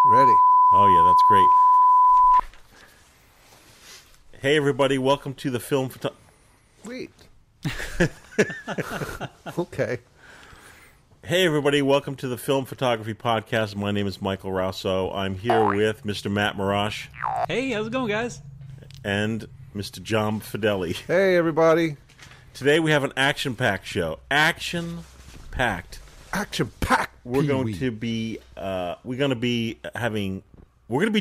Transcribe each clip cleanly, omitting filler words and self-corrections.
Ready. Oh, yeah, that's great. Hey, everybody, welcome to the film... Wait. Okay. Hey, everybody, welcome to the Film Photography Podcast. My name is Michael Raso. I'm here with Mr. Matt Marrash. Hey, how's it going, guys? And Mr. John Fedele. Hey, everybody. Today we have an action-packed show. Action-packed. Action-packed. We're going to be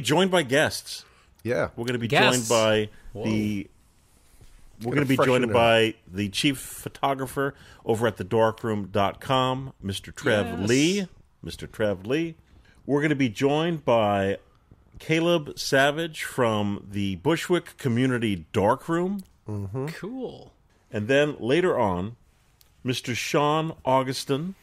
joined by guests. Yeah. We're going to be Guests. joined by Whoa. We're going to be joined by the chief photographer over at thedarkroom.com, Mr. Trev Yes. Lee. Mr. Trev Lee. We're going to be joined by Caleb Savage from the Bushwick Community Darkroom. Mm-hmm. Cool. And then later on, Mr. Shawn Augustson,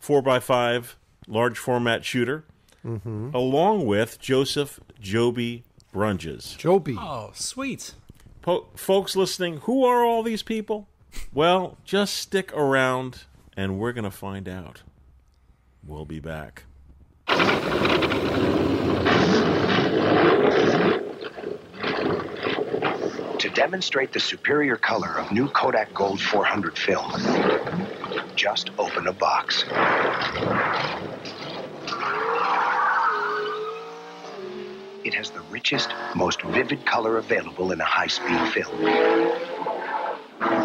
4x5 large format shooter, along with Joseph Joby Brunges. Joby. Oh, sweet. Folks listening, who are all these people? Well, just stick around and we're going to find out. We'll be back. To demonstrate the superior color of new Kodak Gold 400 film, just open a box. It has the richest, most vivid color available in a high-speed film.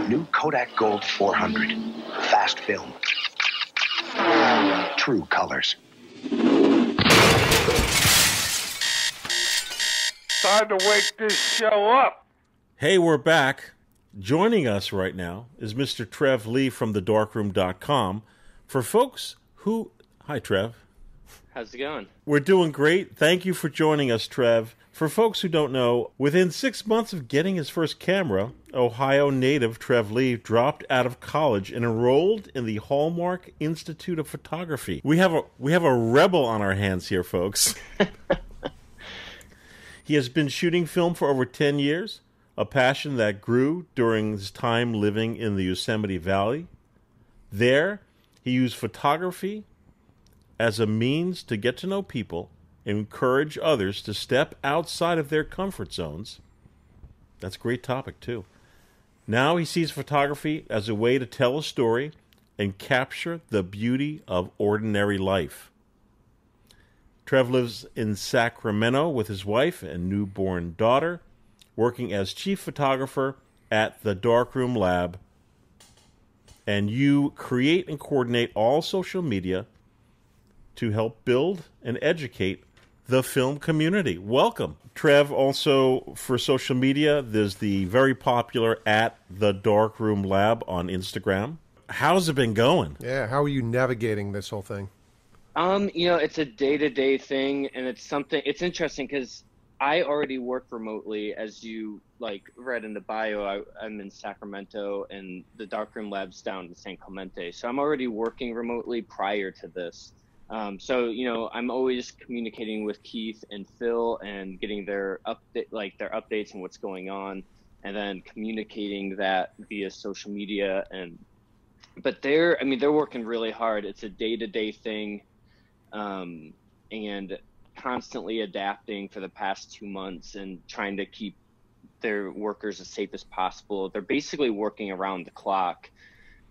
New Kodak Gold 400. Fast film. True colors. Time to wake this show up. Hey, we're back. Joining us right now is Mr. Trev Lee from thedarkroom.com. For folks who... Hi, Trev. How's it going? We're doing great. Thank you for joining us, Trev. For folks who don't know, within 6 months of getting his first camera, Ohio native Trev Lee dropped out of college and enrolled in the Hallmark Institute of Photography. We have a rebel on our hands here, folks. He has been shooting film for over 10 years, a passion that grew during his time living in the Yosemite Valley. There, he used photography as a means to get to know people and encourage others to step outside of their comfort zones. That's a great topic, too. Now he sees photography as a way to tell a story and capture the beauty of ordinary life. Trev lives in Sacramento with his wife and newborn daughter, working as chief photographer at the Darkroom Lab. And you create and coordinate all social media to help build and educate the film community. Welcome. Trev, also for social media, there's the very popular at the Darkroom Lab on Instagram. How's it been going? Yeah, how are you navigating this whole thing? It's a day-to-day thing, and it's interesting because I already work remotely, as you read in the bio. I'm in Sacramento, and the Darkroom Lab's down in San Clemente. So I'm already working remotely prior to this. I'm always communicating with Keith and Phil and getting their updates and what's going on, and then communicating that via social media. But they're working really hard. It's a day-to-day thing, and constantly adapting for the past 2 months and trying to keep their workers as safe as possible. They're basically working around the clock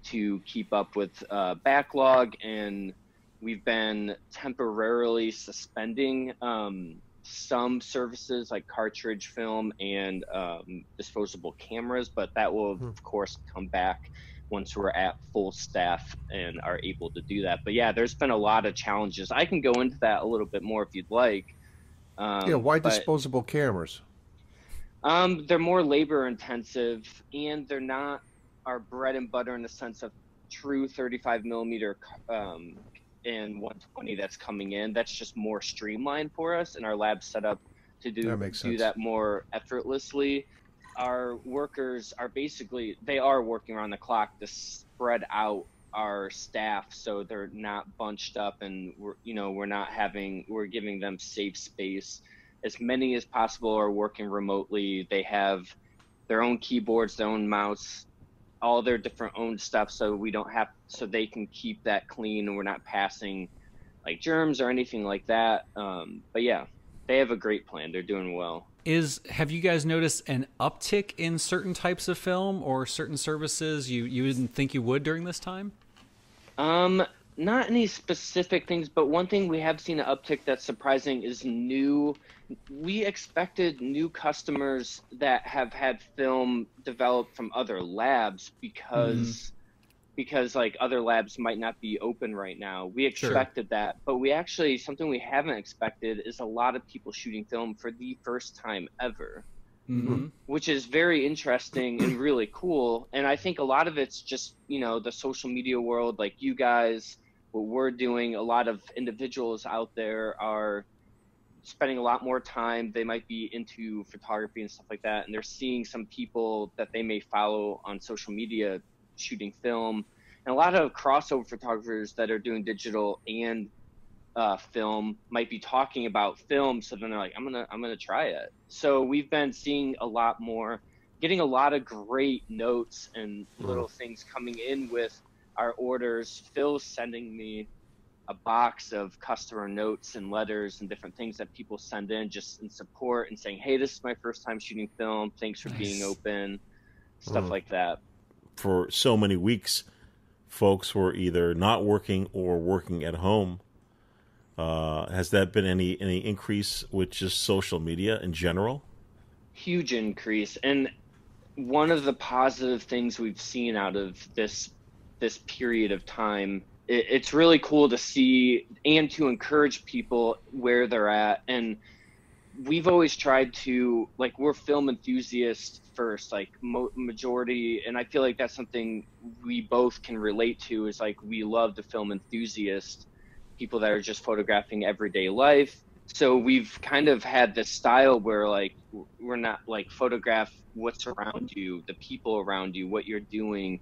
to keep up with backlog, and we've been temporarily suspending some services like cartridge film and disposable cameras, but that will, of course, come back once we're at full staff and are able to do that. But yeah, there's been a lot of challenges. I can go into that a little bit more if you'd like. Why disposable cameras? They're more labor intensive, and they're not our bread and butter in the sense of true 35 millimeter and 120 that's coming in. That's just more streamlined for us, and our lab's set up to do that more effortlessly. Our workers are they are working around the clock to spread out our staff so they're not bunched up, and we're giving them safe space. As many as possible are working remotely. They have their own keyboards, their own mouse, all their different own stuff, so they can keep that clean, and we're not passing like germs or anything like that. But yeah, they have a great plan. They're doing well. Have you guys noticed an uptick in certain types of film or certain services you didn't think you would during this time? Not any specific things, but one thing we have seen an uptick that's surprising is we expected new customers that have had film developed from other labs because like other labs might not be open right now. We expected that, but something we haven't expected is a lot of people shooting film for the first time ever, which is very interesting and really cool. And I think a lot of it's just, the social media world, like you guys, what we're doing. A lot of individuals out there are spending a lot more time. They might be into photography and stuff like that, and they're seeing some people that they may follow on social media shooting film, and a lot of crossover photographers that are doing digital and film might be talking about film. So then they're like, I'm gonna try it. So we've been seeing a lot more, getting a lot of great notes and little things coming in with our orders. Phil's sending me a box of customer notes and letters and different things that people send in just in support and saying, hey, this is my first time shooting film. Thanks for being open, stuff like that. For so many weeks, folks were either not working or working at home. Has that been any increase with just social media in general? Huge increase. And one of the positive things we've seen out of this period of time, it's really cool to see and to encourage people where they're at. And we've always tried to, like, we're film enthusiasts first, like majority, and I feel like that's something we both can relate to, is like we love the film enthusiast, people that are just photographing everyday life. So we've kind of had this style where, like, we're not like photograph what's around you, the people around you, what you're doing.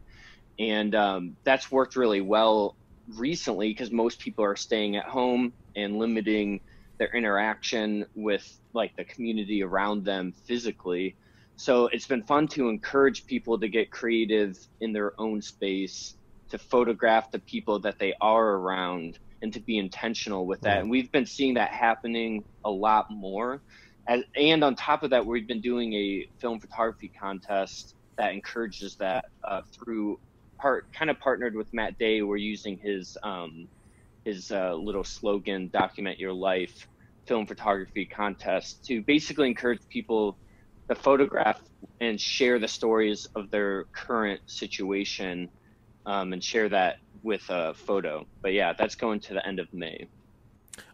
And that's worked really well recently because most people are staying at home and limiting their interaction with like the community around them physically. So it's been fun to encourage people to get creative in their own space, to photograph the people that they are around, and to be intentional with that. And we've been seeing that happening a lot more. And on top of that, we've been doing a film photography contest that encourages that through kind of partnered with Matt Day. We're using his little slogan, Document Your Life film photography contest, to basically encourage people to photograph and share the stories of their current situation, and share that with a photo. But yeah, that's going to the end of May.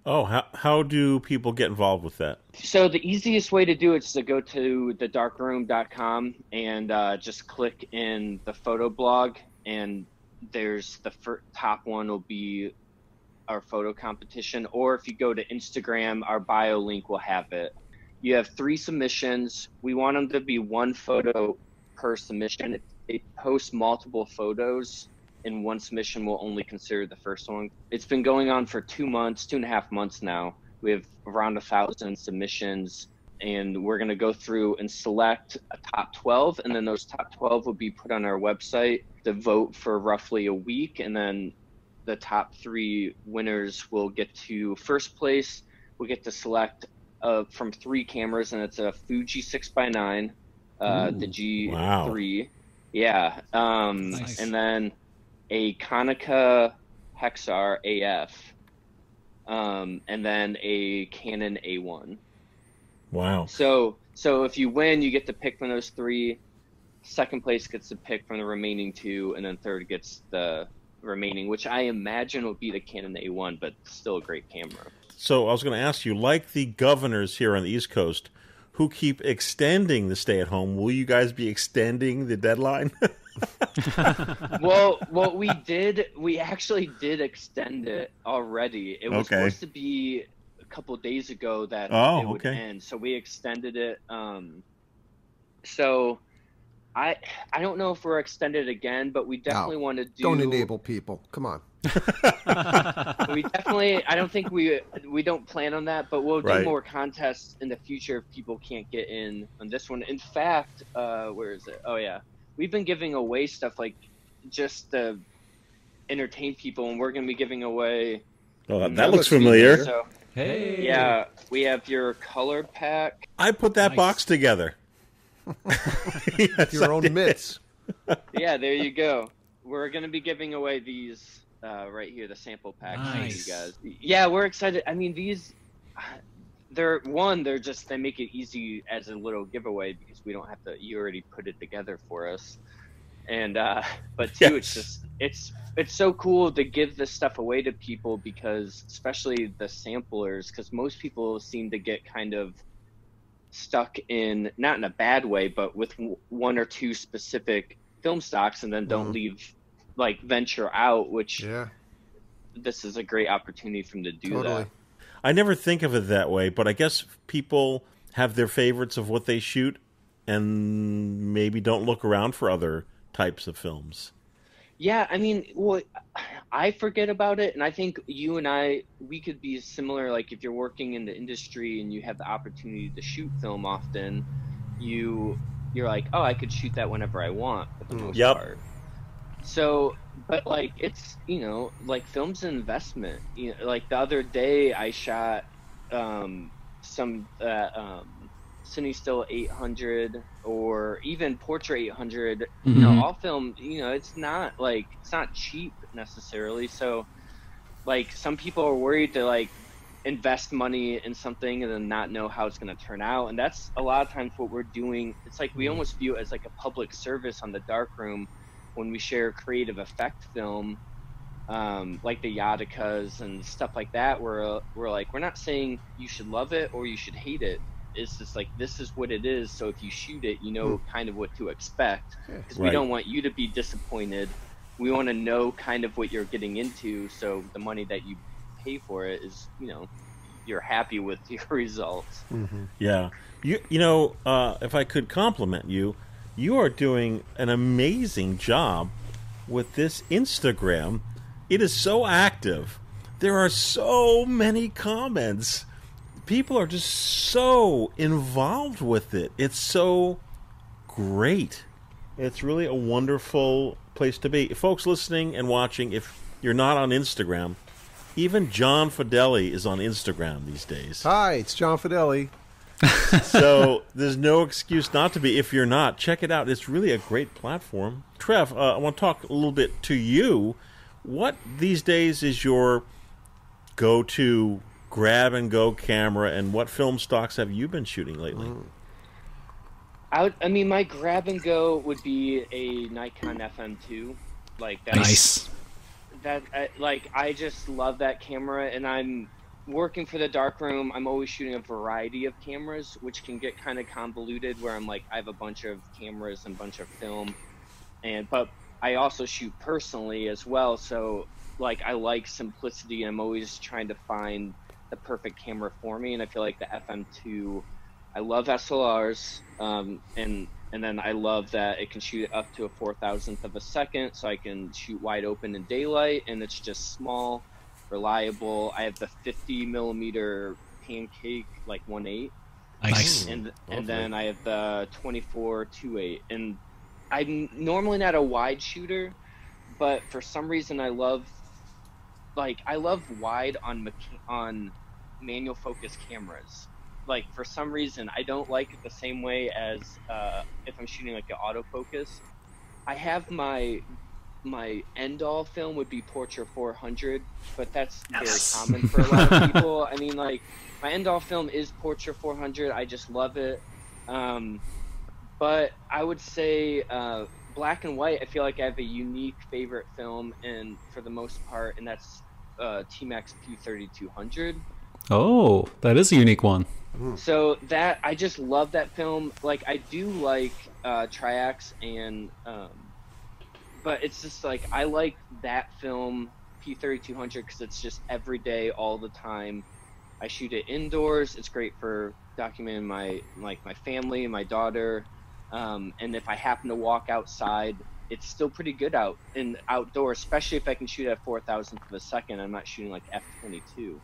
Oh, how do people get involved with that? So the easiest way to do it is to go to thedarkroom.com and just click in the photo blog, and there's the top one will be our photo competition. Or if you go to Instagram, our bio link will have it. You have 3 submissions. We want them to be 1 photo per submission. If they post multiple photos in 1 submission, we'll only consider the first one. It's been going on for 2.5 months now. We have around 1,000 submissions, and we're going to go through and select a top 12, and then those top 12 will be put on our website to vote for roughly a week, and then the top 3 winners will get to first place. We'll get to select from 3 cameras, and it's a Fuji 6x9, the G3. Wow. Yeah. Nice. And then a Konica Hexar AF, and then a Canon A1. Wow. So if you win, you get to pick from those 3. Second place gets to pick from the remaining 2, and then third gets the remaining, which I imagine will be the Canon A1, but still a great camera. So I was going to ask you, like the governors here on the East Coast who keep extending the stay-at-home, will you guys be extending the deadline? Well, we actually did extend it already. It was supposed to be a couple days ago that it would end, so we extended it. So I don't know if we're extended again, but we definitely want to do. Don't enable people. Come on. We definitely. I don't think we don't plan on that, but we'll do more contests in the future if people can't get in on this one. In fact, where is it? Oh yeah, we've been giving away stuff like just to entertain people, and we're going to be giving away Oh, that looks familiar. So, Hey. yeah, we have your color pack. I put that Nice. box together. Yes, Your I own did. mitts. Yeah, there you go. We're gonna be giving away these right here, the sample packs for Nice. you guys. Yeah, we're excited. I mean, these, they're they make it easy as a little giveaway because we don't have to. You already put it together for us, and but two, Yes. it's so cool to give this stuff away to people because especially the samplers, because most people seem to get kind of stuck in, not in a bad way, but with one or two specific film stocks and then don't venture out, which Yeah, this is a great opportunity for them to do totally. that. I never think of it that way, but I guess people have their favorites of what they shoot and maybe don't look around for other types of films. Yeah, I mean, well, I forget about it, and I think you and we could be similar. Like if you're working in the industry and you have the opportunity to shoot film often, you're like, oh, I could shoot that whenever I want for the most Yep. part. So, but like it's, like film's an investment. Like the other day I shot some Cine Still 800 or even Portrait 800. All film, it's not cheap necessarily. So like some people are worried to like invest money in something and then not know how it's going to turn out, and that's a lot of times what we're doing. It's like we almost view it as like a public service on the Darkroom when we share creative effect film, like the Yadicas and stuff like that. We're not saying you should love it or you should hate it. It's just like, this is what it is. So if you shoot it, you know kind of what to expect, because we Right. don't want you to be disappointed. We want to know kind of what you're getting into. So the money that you pay for it is, you're happy with your results. Yeah. If I could compliment you, you are doing an amazing job with this Instagram. It is so active. There are so many comments. People are just so involved with it. It's so great. It's really a wonderful place to be. Folks listening and watching, if you're not on Instagram, even John Fedele is on Instagram these days. Hi, it's John Fedele. So there's no excuse not to be. If you're not, check it out. It's really a great platform. Trev, I want to talk a little bit to you. What these days is your go-to grab-and-go camera, and what film stocks have you been shooting lately? I mean, my grab and go would be a Nikon FM2. Like that's Nice. I just love that camera, and I'm working for the Darkroom. I'm always shooting a variety of cameras, which can get kind of convoluted, where I'm like, I have a bunch of cameras and a bunch of film, but I also shoot personally as well. So like, I like simplicity, and I'm always trying to find the perfect camera for me. And I feel like the FM2, I love SLRs, and then I love that it can shoot up to a 4,000th of a second, so I can shoot wide open in daylight, and it's just small, reliable. I have the 50 millimeter pancake, like 1.8, Nice. and then I have the 24 2.8, and I'm normally not a wide shooter, but for some reason I love wide on manual focus cameras. Like for some reason I don't like it the same way as if I'm shooting like an autofocus. I have my end all film would be Portrait 400, but that's very common for a lot of people. I mean, like my end all film is Portrait 400. I just love it. But I would say black and white, I feel like I have a unique favorite film, and for the most part, and that's T-Max P3200. Oh, that is a unique one. So that, I just love that film. Like I do like Triax and but it's just like, I like that film P3200 because it's just every day, all the time. I shoot it indoors. It's great for documenting my family and my daughter. And if I happen to walk outside, it's still pretty good outdoors, especially if I can shoot at 4,000th of a second. I'm not shooting like f/22.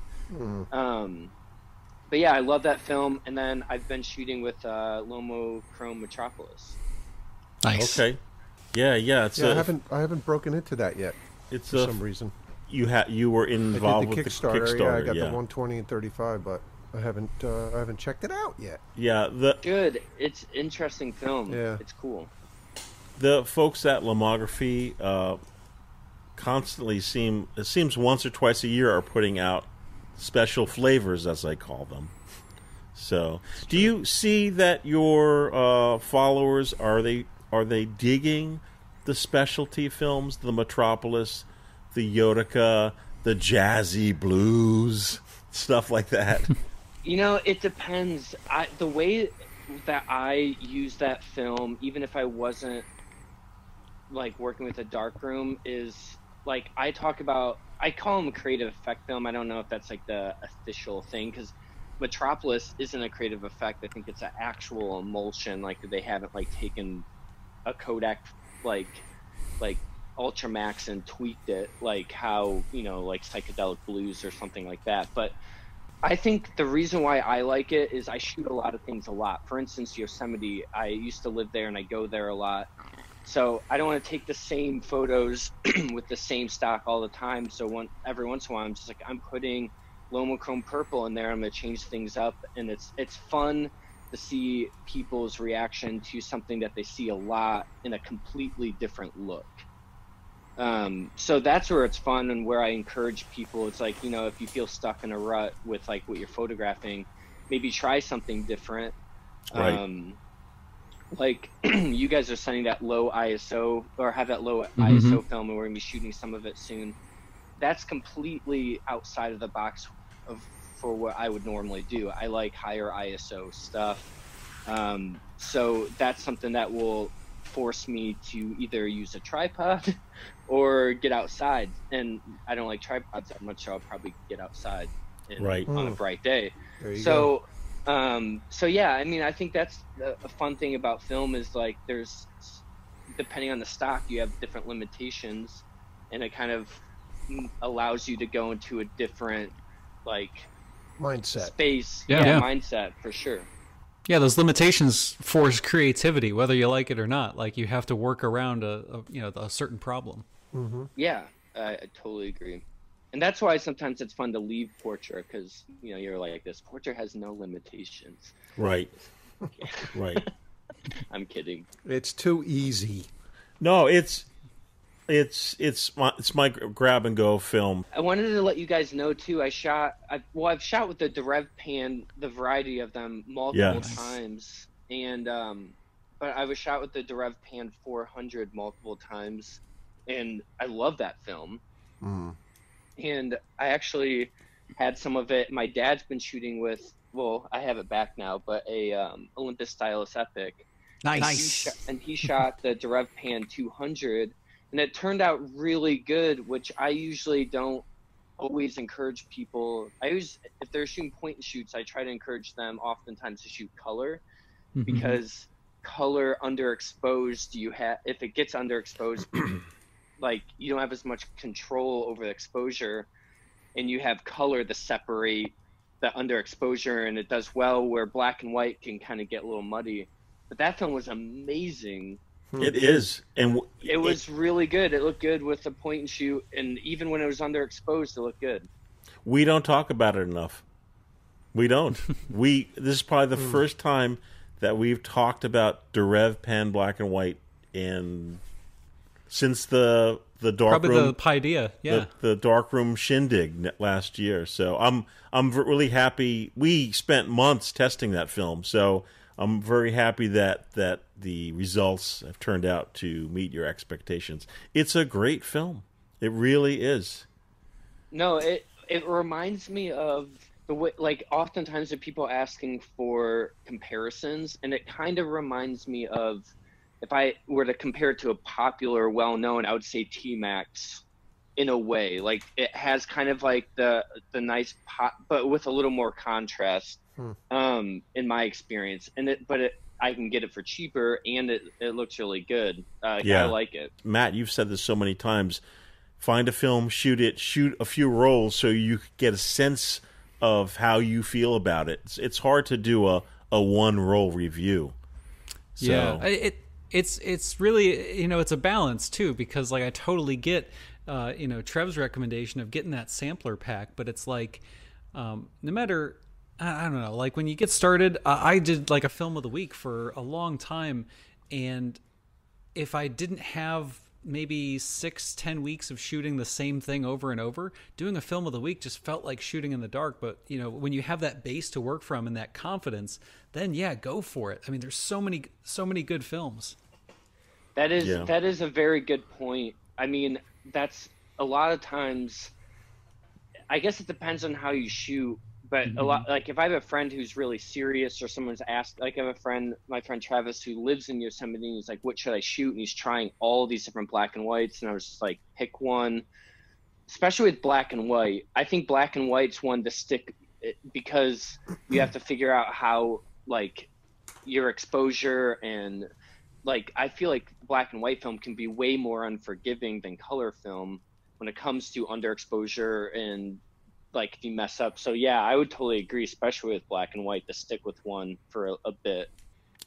But yeah, I love that film. And then I've been shooting with Lomo Chrome Metropolis. Nice. Okay. Yeah. I haven't broken into that yet It's for some reason. you were involved with the Kickstarter. Yeah, I got the 120 and 35, but I haven't checked it out yet. Yeah, good. It's interesting film. Yeah, it's cool. The folks at Lomography constantly it seems once or twice a year are putting out special flavors, as I call them. So, do you see that your followers are they digging the specialty films, the Metropolis, the Yotica, the jazzy blues, stuff like that? It depends. The way that I use that film, even if I wasn't like working with a darkroom, is like I call them a creative effect film. I don't know if that's like the official thing, because Metropolis isn't a creative effect. I think it's an actual emulsion. Like they haven't like taken a Kodak like Ultramax and tweaked it like how like Psychedelic Blues or something like that. But I think the reason why I like it is I shoot a lot of things a lot. For instance, Yosemite, I used to live there and I go there a lot. So I don't want to take the same photos with the same stock all the time. So every once in a while, I'm just like, I'm putting Lomochrome purple in there. I'm going to change things up. And it's fun to see people's reaction to something that they see a lot in a completely different look. So that's where it's fun and where I encourage people. It's like, if you feel stuck in a rut with like what you're photographing, maybe try something different. Right. Like you guys are sending that low ISO or have that low ISO film, and we're gonna be shooting some of it soon. That's completely outside of the box for what I would normally do. I like higher ISO stuff. So that's something that will force me to either use a tripod or get outside. And I don't like tripods that much, so I'll probably get outside on a bright day. There you go. So yeah, I mean, I think that's a fun thing about film is like there's, depending on the stock, you have different limitations, and it kind of allows you to go into a different like mindset space. Yeah. Mindset for sure. Yeah, those limitations force creativity, whether you like it or not. Like you have to work around a certain problem. Mm-hmm. Yeah, I totally agree. And that's why sometimes it's fun to leave Portrait, because you're like, this Portrait has no limitations. Right. Right. I'm kidding. It's too easy. No, it's my grab and go film. I wanted to let you guys know too. I've shot with the Trev pan, the variety of them, multiple times, and but I was shot with the Trev pan 400 multiple times, and I love that film. Mm. And I actually had some of it. My dad's been shooting with, well, I have it back now, but a Olympus Stylus Epic. Nice. And he shot the Trev pan 200. And it turned out really good, which I usually don't always encourage people. If they're shooting point and shoots, I try to encourage them oftentimes to shoot color, because color underexposed, if it gets underexposed, like you don't have as much control over the exposure, and you have color to separate the underexposure, and it does well where black and white can kind of get a little muddy. But that film was amazing. It is, and it was really good. It looked good with the point and shoot, and even when it was underexposed, it looked good. We don't talk about it enough. We don't. This is probably the first time that we've talked about Trev pan black and white since the dark probably room, the Paideia, yeah, the darkroom shindig last year. So I'm really happy. We spent months testing that film, so I'm very happy that the results have turned out to meet your expectations. It's a great film. It really is. No, it reminds me of the way, like, oftentimes of people asking for comparisons, and it kind of reminds me of, if I were to compare it to a popular, well-known, I would say T-Max in a way. Like, it has kind of like the nice pop, but with a little more contrast. In my experience, I can get it for cheaper, and it looks really good. I like it. Matt, you've said this so many times. Find a film, shoot a few rolls, so you get a sense of how you feel about it. It's hard to do a one roll review. So. Yeah, it's really, it's a balance too, because like I totally get Trev's recommendation of getting that sampler pack, but it's like, no matter, I don't know, like when you get started, I did like a film of the week for a long time. And if I didn't have maybe 6-10 weeks of shooting the same thing over and over, doing a film of the week just felt like shooting in the dark. But when you have that base to work from and that confidence, then yeah, go for it. I mean, there's so many good films. That is a very good point. I mean, that's a lot of times, I guess it depends on how you shoot, but a lot, like if I have a friend who's really serious or someone's asked, like I have a friend, my friend Travis, who lives in Yosemite, and he's like, what should I shoot? And he's trying all these different black and whites. And I was just like, pick one, especially with black and white. I think black and white's one to stick because you have to figure out how, like, your exposure and, like, I feel like black and white film can be way more unforgiving than color film when it comes to underexposure and, like, if you mess up. So yeah, I would totally agree, especially with black and white, to stick with one for a bit.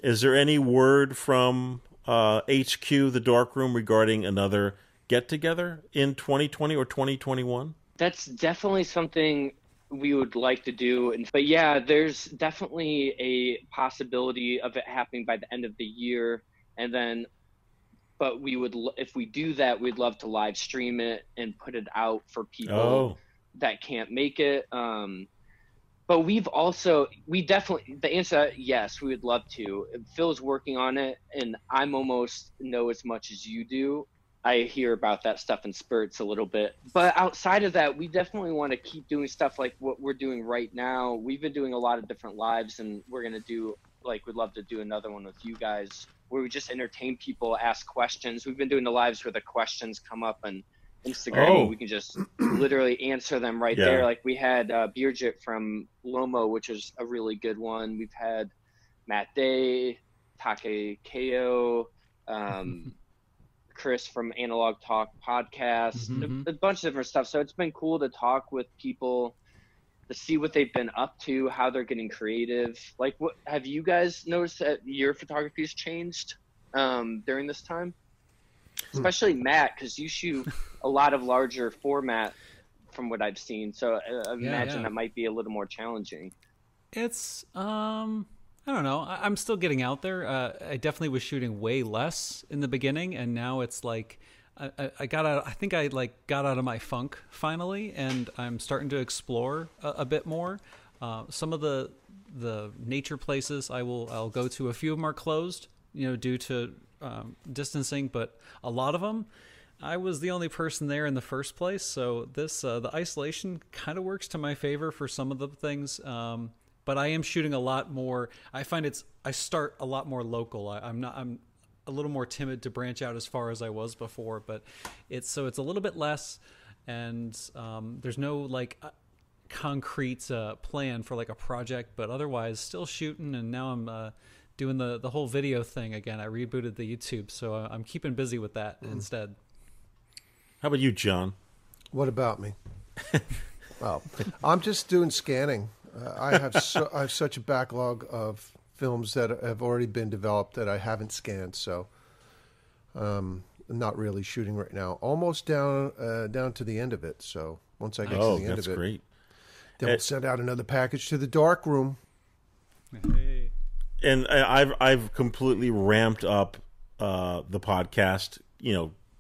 Is there any word from HQ, the Darkroom, regarding another get-together in 2020 or 2021? That's definitely something we would like to do. But yeah, there's definitely a possibility of it happening by the end of the year. And then, but we would, if we do that, we'd love to live stream it and put it out for people that can't make it. But we definitely, the answer, yes, we would love to. Phil's working on it, and I'm almost know as much as you do. I hear about that stuff in spurts a little bit. But outside of that, we definitely want to keep doing stuff like what we're doing right now. We've been doing a lot of different lives, and we're going to do, like, we'd love to do another one with you guys where we just entertain people, ask questions. We've been doing the lives where the questions come up on Instagram, and we can just literally answer them right there. Like we had Beerjit from Lomo, which is a really good one. We've had Matt Day, Take Ko, Chris from Analog Talk podcast, a bunch of different stuff. So it's been cool to talk with people, to see what they've been up to, how they're getting creative. Like, what have you guys noticed that your photography has changed during this time? Especially Matt, because you shoot a lot of larger format from what I've seen. So I imagine that might be a little more challenging. It's, I don't know. I'm still getting out there. I definitely was shooting way less in the beginning, and now it's like, I got out. I think I got out of my funk finally, and I'm starting to explore a bit more. Some of the nature places I'll go to. A few of them are closed, due to distancing, but a lot of them, I was the only person there in the first place. So this the isolation kind of works to my favor for some of the things. But I am shooting a lot more. I find I start a lot more local. I'm a little more timid to branch out as far as I was before, but it's a little bit less, and there's no concrete plan for like a project, but otherwise still shooting. And now I'm doing the whole video thing again. I rebooted the YouTube, so I'm keeping busy with that instead. How about you, John? What about me? Well, I'm just doing scanning. I have such a backlog of films that have already been developed that I haven't scanned, so I'm not really shooting right now. Almost down to the end of it. So once I get to the end of it, great. Then we'll send out another package to the Darkroom. Hey. And I've completely ramped up the podcast,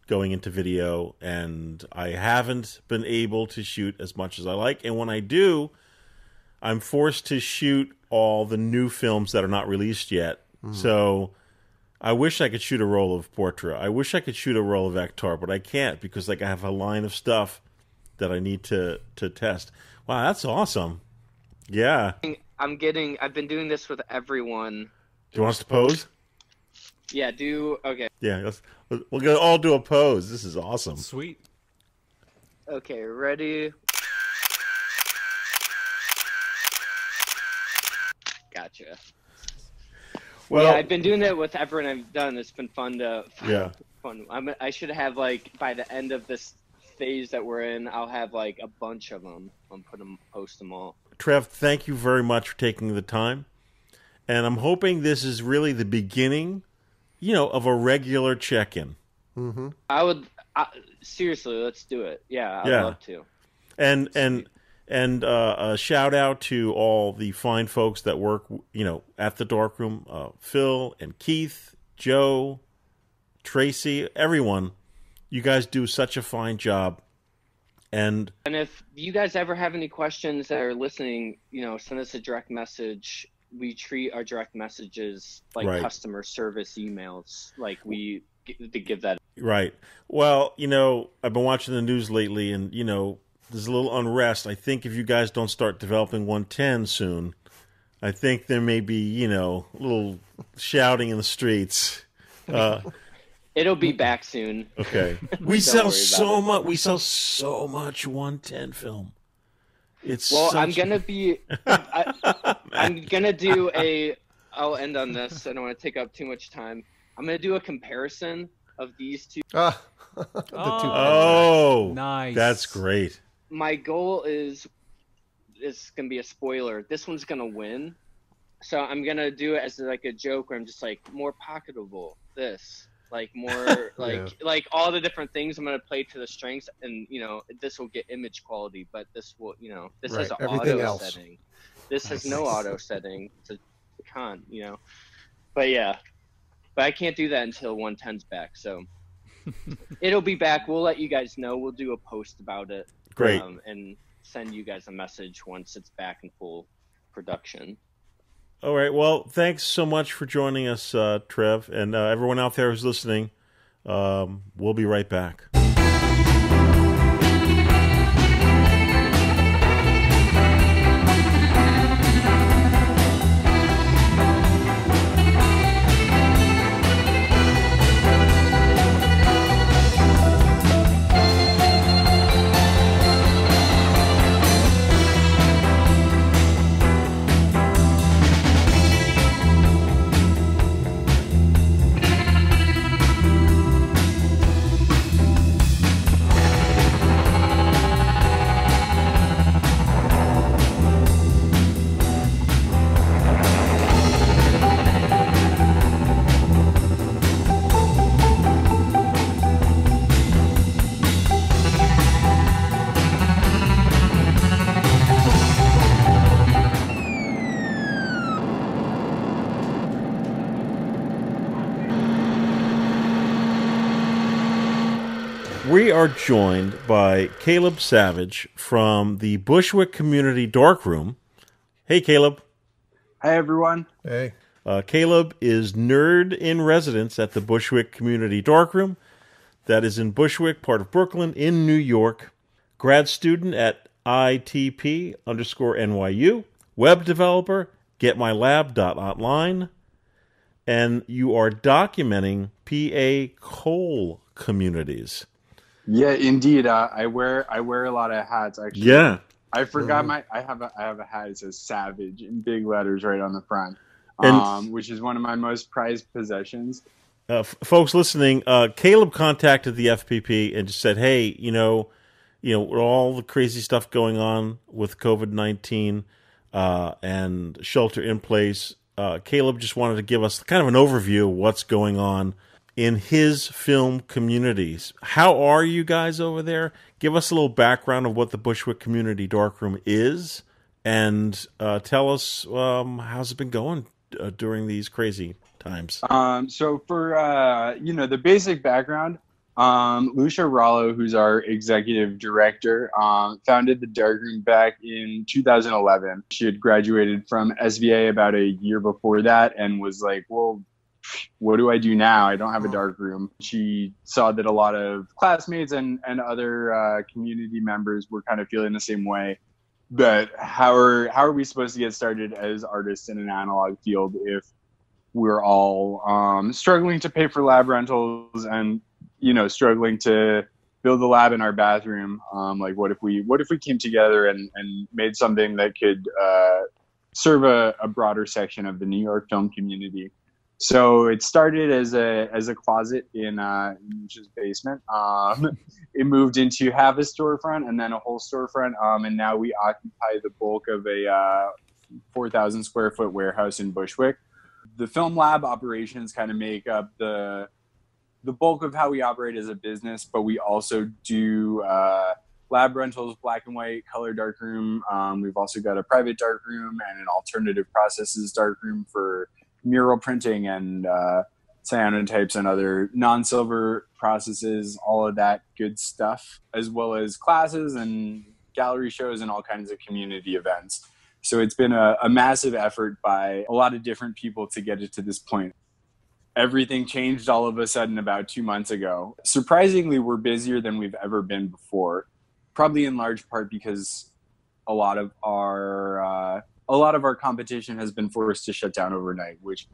going into video, and I haven't been able to shoot as much as I like. And when I do, I'm forced to shoot all the new films that are not released yet. So I wish I could shoot a roll of Portra. I wish I could shoot a roll of Ektar, but I can't because I have a line of stuff that I need to test. Wow, that's awesome. Yeah. I've been doing this with everyone. Do you want us to pose? Yeah, okay. Yeah, we're going to all do a pose. This is awesome. Sweet. Okay, ready? Gotcha. Well, yeah, I've been doing that with everyone I've done. It's been fun. Fun. I should have, by the end of this phase that we're in, I'll have a bunch of them. I'll post them all. Trev, thank you very much for taking the time. And I'm hoping this is really the beginning, of a regular check-in. I would Seriously, let's do it. Yeah, I'd Yeah. love to. And a shout out to all the fine folks that work, at the darkroom. Phil and Keith, Joe, Tracy, everyone. You guys do such a fine job. And if you guys ever have any questions that are listening, send us a direct message. We treat our direct messages like customer service emails. Like we give that. Right. Well, I've been watching the news lately, and there's a little unrest. I think if you guys don't start developing 110 soon, I think there may be, a little shouting in the streets. It'll be back soon. Okay. We sell so much. We sell so much 110 film. I'm gonna be. I'm gonna do a. I'll end on this. I don't want to take up too much time. I'm gonna do a comparison of these two. Nice. That's great. My goal is, it's gonna be a spoiler. This one's gonna win, so I'm gonna do it as like a joke where I'm just like more pocketable. This. Like more like all the different things I'm going to play to the strengths, and this will get image quality, but this will this has an auto setting. This has no auto setting. It's a con, but I can't do that until 110's back, so it'll be back. We'll let you guys know. We'll do a post about it. Great. And send you guys a message once it's back in full production. All right. Well, thanks so much for joining us, Trev, and everyone out there who's listening. We'll be right back. We are joined by Caleb Savage from the Bushwick Community Darkroom. Hey, Caleb. Hi, everyone. Hey. Caleb is nerd in residence at the Bushwick Community Darkroom. That is in Bushwick, part of Brooklyn, in New York. Grad student at ITP_NYU. Web developer, getmylab.online. And you are documenting PA coal communities. Yeah, indeed. I wear a lot of hats. Actually, yeah. I forgot I have a hat that says Savage in big letters right on the front, which is one of my most prized possessions. Folks listening, Caleb contacted the FPP and just said, "Hey, with all the crazy stuff going on with COVID-19 and shelter in place, Caleb just wanted to give us kind of an overview of what's going on in his film communities. How are you guys over there? Give us a little background of what the Bushwick Community Darkroom is, and tell us how's it been going during these crazy times." So for the basic background, Lucia Rallo, who's our executive director, founded the Darkroom back in 2011. She had graduated from SVA about a year before that and was like, well, what do I do now? I don't have a dark room. She saw that a lot of classmates and other community members were kind of feeling the same way. But how are we supposed to get started as artists in an analog field if we're all struggling to pay for lab rentals and struggling to build a lab in our bathroom? Like what if we came together and made something that could serve a broader section of the New York film community? So it started as a closet in Lucia's basement. It moved into half a storefront and then a whole storefront. And now we occupy the bulk of a 4,000 square foot warehouse in Bushwick. The film lab operations kind of make up the the bulk of how we operate as a business, but we also do lab rentals, black and white, color darkroom. We've also got a private darkroom and an alternative processes darkroom for mural printing and cyanotypes and other non-silver processes, all of that good stuff, as well as classes and gallery shows and all kinds of community events. So it's been a massive effort by a lot of different people to get it to this point. Everything changed all of a sudden about 2 months ago. Surprisingly, we're busier than we've ever been before, probably in large part because a lot of our competition has been forced to shut down overnight, which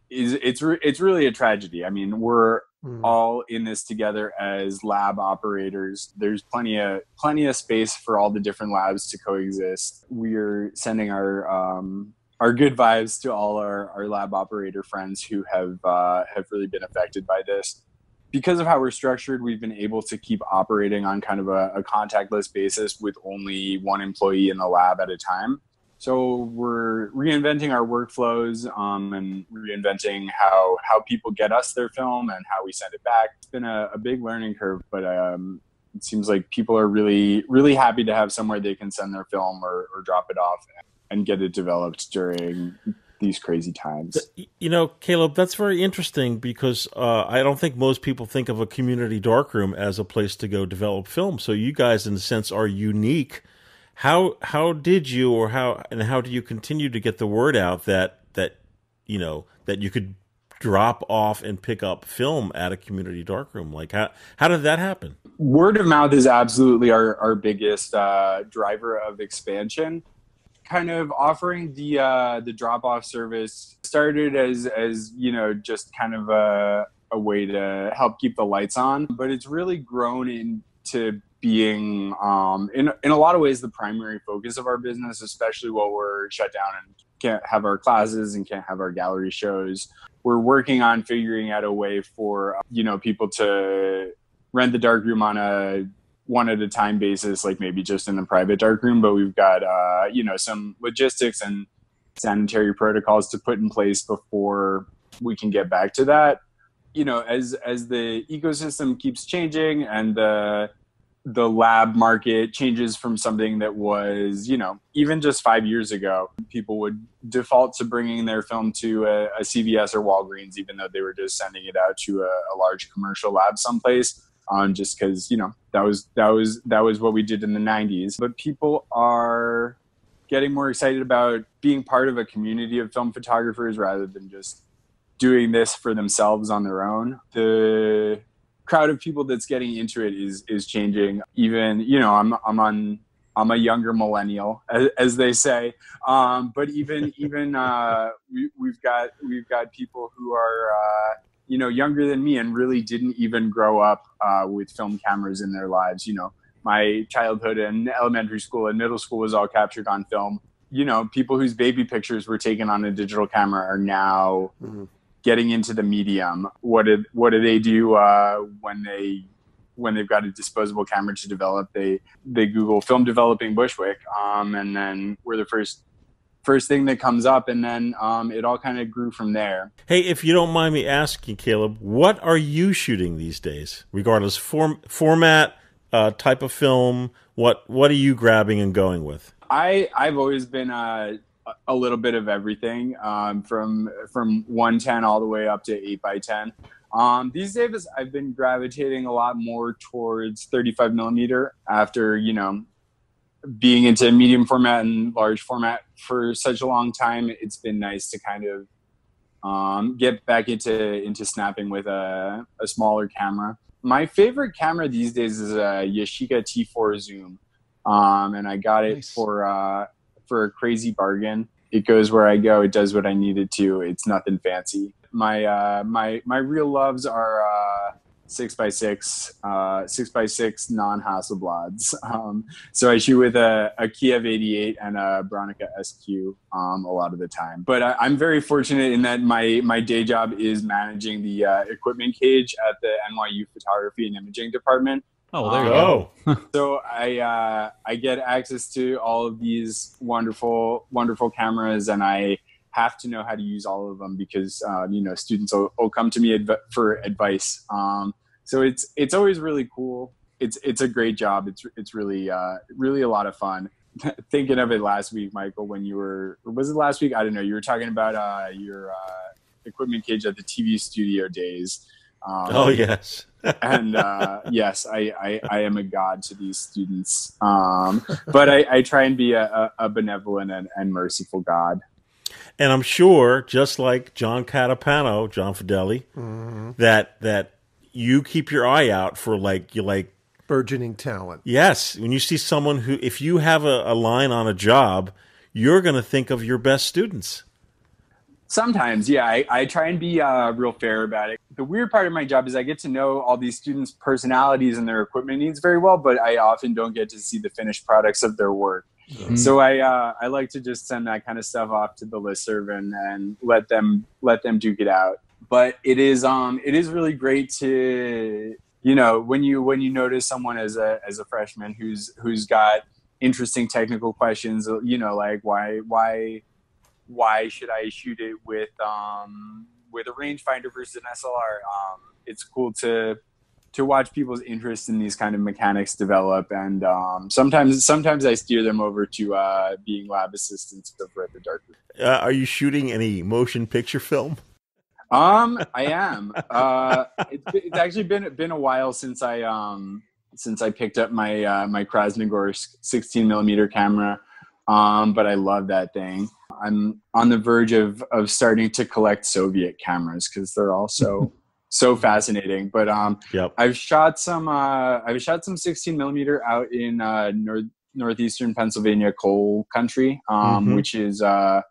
it's really a tragedy. I mean, we're all in this together as lab operators. There's plenty of space for all the different labs to coexist. We're sending our good vibes to all our lab operator friends who have really been affected by this. Because of how we're structured, we've been able to keep operating on kind of a contactless basis with only one employee in the lab at a time. So we're reinventing our workflows and reinventing how people get us their film and how we send it back. It's been a big learning curve, but it seems like people are really, really happy to have somewhere they can send their film or drop it off and get it developed during these crazy times. You know, Caleb, that's very interesting because I don't think most people think of a community darkroom as a place to go develop film. So you guys, in a sense, are unique. How did you, or how do you continue to get the word out that you could drop off and pick up film at a community darkroom? Like how did that happen? Word of mouth is absolutely our biggest driver of expansion. Kind of offering the drop off service started as just kind of a way to help keep the lights on, but it's really grown into being in a lot of ways the primary focus of our business, especially while we're shut down and can't have our classes and can't have our gallery shows. We're working on figuring out a way for people to rent the darkroom on a one at a time basis, like maybe just in the private darkroom, but we've got some logistics and sanitary protocols to put in place before we can get back to that. As the ecosystem keeps changing and the lab market changes from something that was, even just 5 years ago, people would default to bringing their film to a CVS or Walgreens, even though they were just sending it out to a large commercial lab someplace, just because, that was what we did in the 90s. But people are getting more excited about being part of a community of film photographers rather than just doing this for themselves on their own. The crowd of people that's getting into it is changing. Even I'm a younger millennial, as they say, but even we've got people who are younger than me and really didn't even grow up with film cameras in their lives. My childhood and elementary school and middle school was all captured on film. People whose baby pictures were taken on a digital camera are now getting into the medium. What do they do when they've got a disposable camera to develop? They Google film developing Bushwick, and then we're the first thing that comes up, and then it all kind of grew from there. Hey, if you don't mind me asking, Caleb, what are you shooting these days? Regardless format, type of film, what are you grabbing and going with? I've always been a little bit of everything, from 110 all the way up to 8x10. These days I've been gravitating a lot more towards 35 millimeter after, being into medium format and large format for such a long time. It's been nice to kind of get back into snapping with a smaller camera. My favorite camera these days is a Yashica T4 Zoom. And I got it for a crazy bargain. It goes where I go. It does what I need it to. It's nothing fancy. My real loves are 6x6 non-Hasselblads. So I shoot with a Kiev 88 and a Bronica SQ a lot of the time. But I'm very fortunate in that my day job is managing the equipment cage at the NYU Photography and Imaging Department. Oh, there you go. So I get access to all of these wonderful cameras, and I have to know how to use all of them because, students will come to me for advice. So it's always really cool. It's a great job. It's really a lot of fun. Thinking of it last week, Michael, was it last week? I don't know. You were talking about your equipment cage at the TV studio days. Oh yes. And yes, I am a god to these students. But I try and be a benevolent and merciful god. And I'm sure, just like John Catapano, John Fedele, that you keep your eye out for burgeoning talent. Yes, when you see someone who, if you have a line on a job, you're going to think of your best students. Sometimes, yeah. I try and be real fair about it. The weird part of my job is I get to know all these students' personalities and their equipment needs very well, but I often don't get to see the finished products of their work. Mm-hmm. So I like to just send that kind of stuff off to the listserv and let them duke it out. But it is really great to, when you notice someone as a freshman who's got interesting technical questions, like why should I shoot it with a rangefinder versus an SLR? It's cool to watch people's interest in these kind of mechanics develop, and sometimes I steer them over to being lab assistants over at the Darkroom. Are you shooting any motion picture film? I am. It's actually been a while since I picked up my Krasnogorsk 16mm camera, but I love that thing. I'm on the verge of starting to collect Soviet cameras because they're all so fascinating. But yep. I've shot some 16mm out in northeastern Pennsylvania coal country, which is an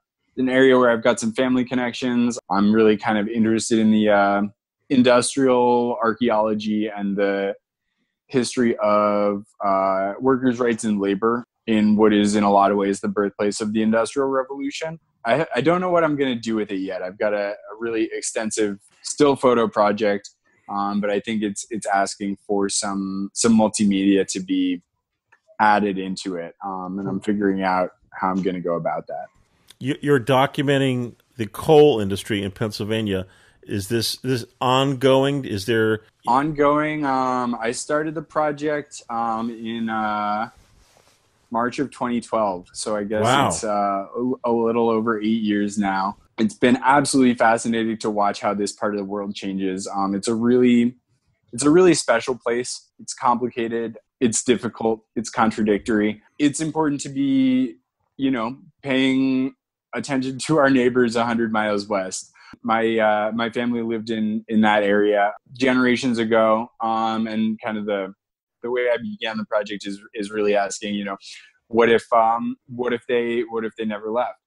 area where I've got some family connections. I'm really kind of interested in the industrial archaeology and the history of workers' rights and labor in what is in a lot of ways the birthplace of the Industrial Revolution. I don't know what I'm going to do with it yet. I've got a really extensive still photo project, but I think it's asking for some multimedia to be added into it, and I'm figuring out how I'm going to go about that. You're documenting the coal industry in Pennsylvania. Is this ongoing? Is there ongoing? I started the project in March of 2012, so I guess It's a little over 8 years now. It's been absolutely fascinating to watch how this part of the world changes. It's a really special place. It's complicated. It's difficult. It's contradictory. It's important to be, paying attention to our neighbors 100 miles west. My family lived in that area generations ago, and kind of the way I began the project is really asking, what if they never left?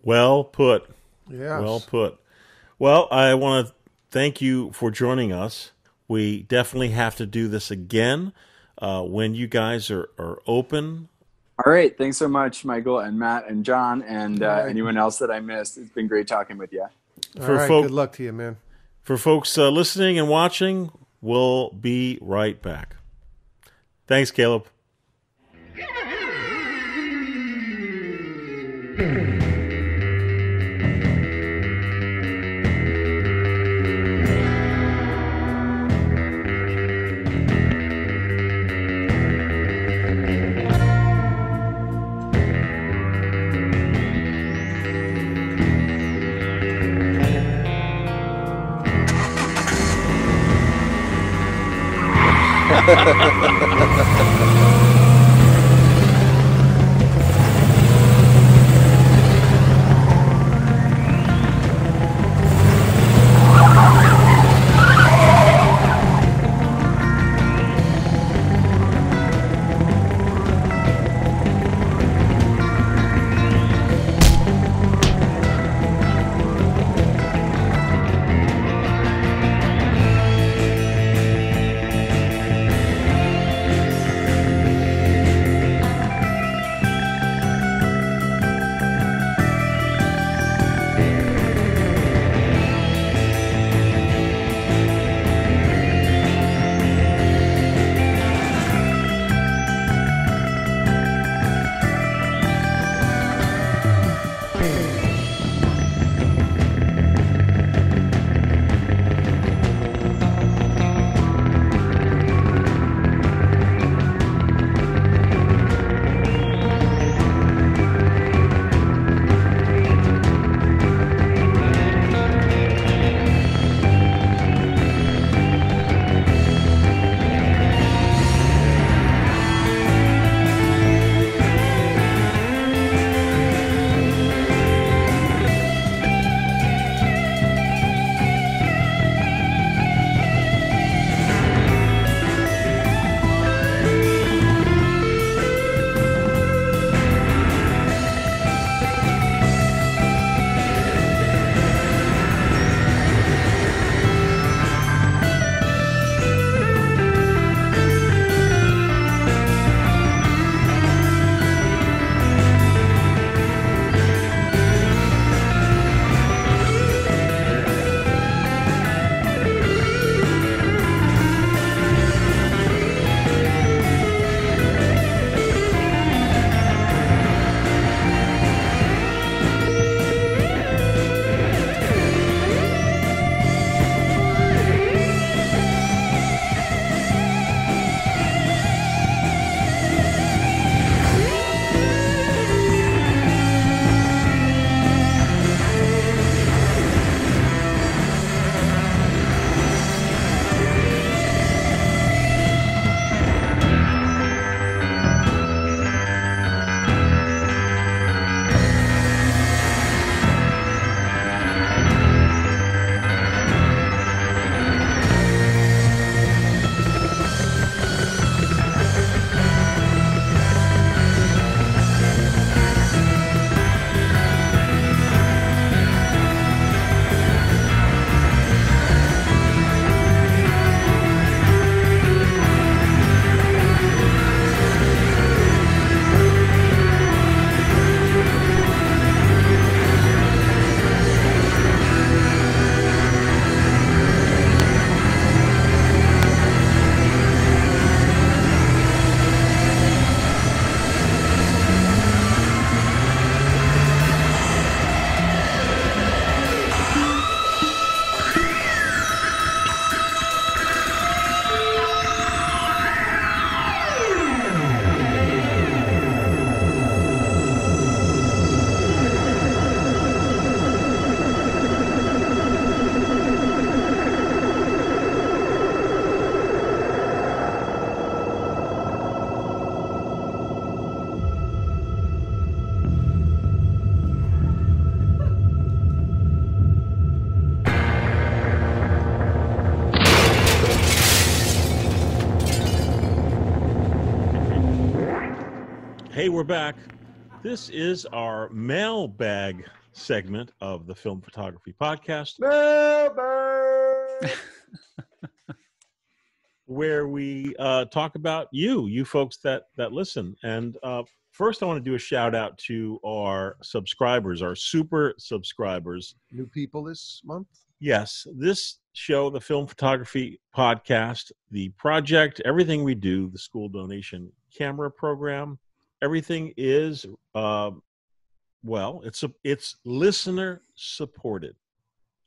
Well put. Yes. Well put. Well, I want to thank you for joining us. We definitely have to do this again when you guys are open. All right. Thanks so much, Michael and Matt and John and anyone else that I missed. It's been great talking with you. All right. Good luck to you, man. For folks listening and watching, we'll be right back. Thanks, Caleb. Hey, we're back. This is our mailbag segment of the Film Photography Podcast, where we talk about you folks that listen. And first, I want to do a shout out to our subscribers, our super subscribers. New people this month? Yes, this show, the Film Photography Podcast, the project, everything we do, the school donation camera program, everything is it's listener supported,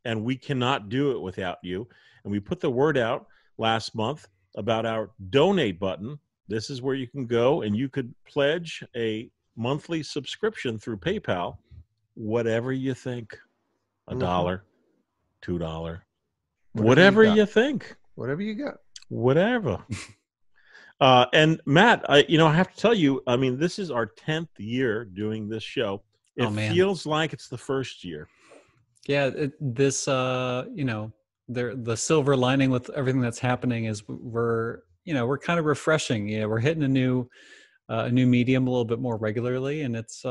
and we cannot do it without you. And we put the word out last month about our donate button. This is where you can go and you could pledge a monthly subscription through PayPal, whatever you think, $1, $2, whatever you think, whatever you got, whatever. And Matt, I have to tell you, I mean, this is our 10th year doing this show. It feels like it's the first year. Yeah, the silver lining with everything that's happening is we're kind of refreshing. Yeah, we're hitting a new medium a little bit more regularly, and it's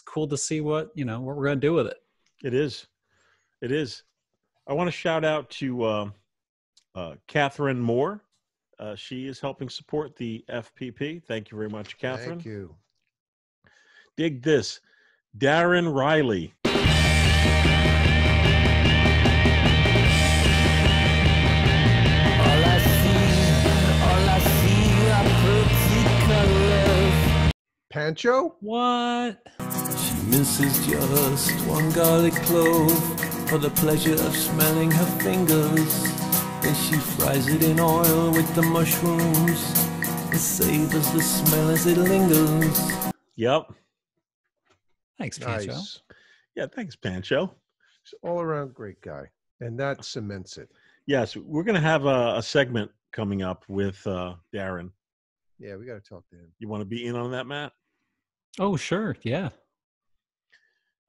cool to see what we're going to do with it. It is. I want to shout out to Catherine Moore. She is helping support the FPP. Thank you very much, Catherine. Thank you. Dig this. Darren Riley. Pancho? What? She misses just one garlic clove for the pleasure of smelling her fingers. Then she fries it in oil with the mushrooms and savors the smell as it lingers. Yep. Thanks, Pancho. Nice. Yeah, thanks, Pancho. He's all around great guy, and that cements it. Yes, we're going to have a segment coming up with Darren. Yeah, we got to talk to him. You want to be in on that, Matt? Oh, sure. Yeah.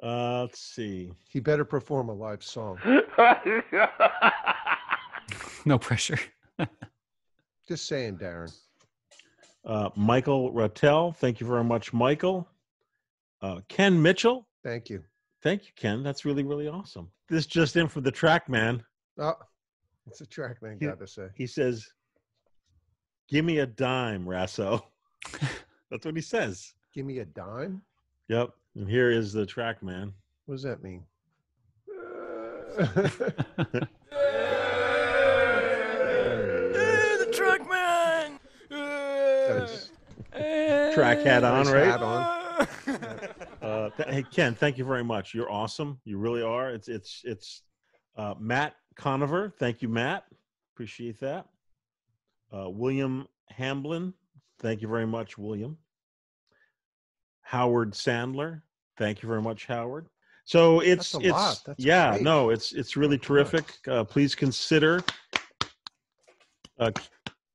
Let's see. He better perform a live song. No pressure. Just saying, Darren. Michael Rattel. Thank you very much, Michael. Ken Mitchell. Thank you. Thank you, Ken. That's really, really awesome. This just in for the track man. Oh, it's a track man, got to say. He says, "Give me a dime, Raso." That's what he says. Give me a dime? Yep. And here is the track man. What does that mean? The truck man. Track hat on, Nice right? hat on. Hey, Ken, thank you very much. You're awesome. You really are. It's Matt Conover. Thank you, Matt. Appreciate that. William Hamblin. Thank you very much, William. Howard Sandler. Thank you very much, Howard. So it's lot. That's yeah, great. no, it's really terrific. Please consider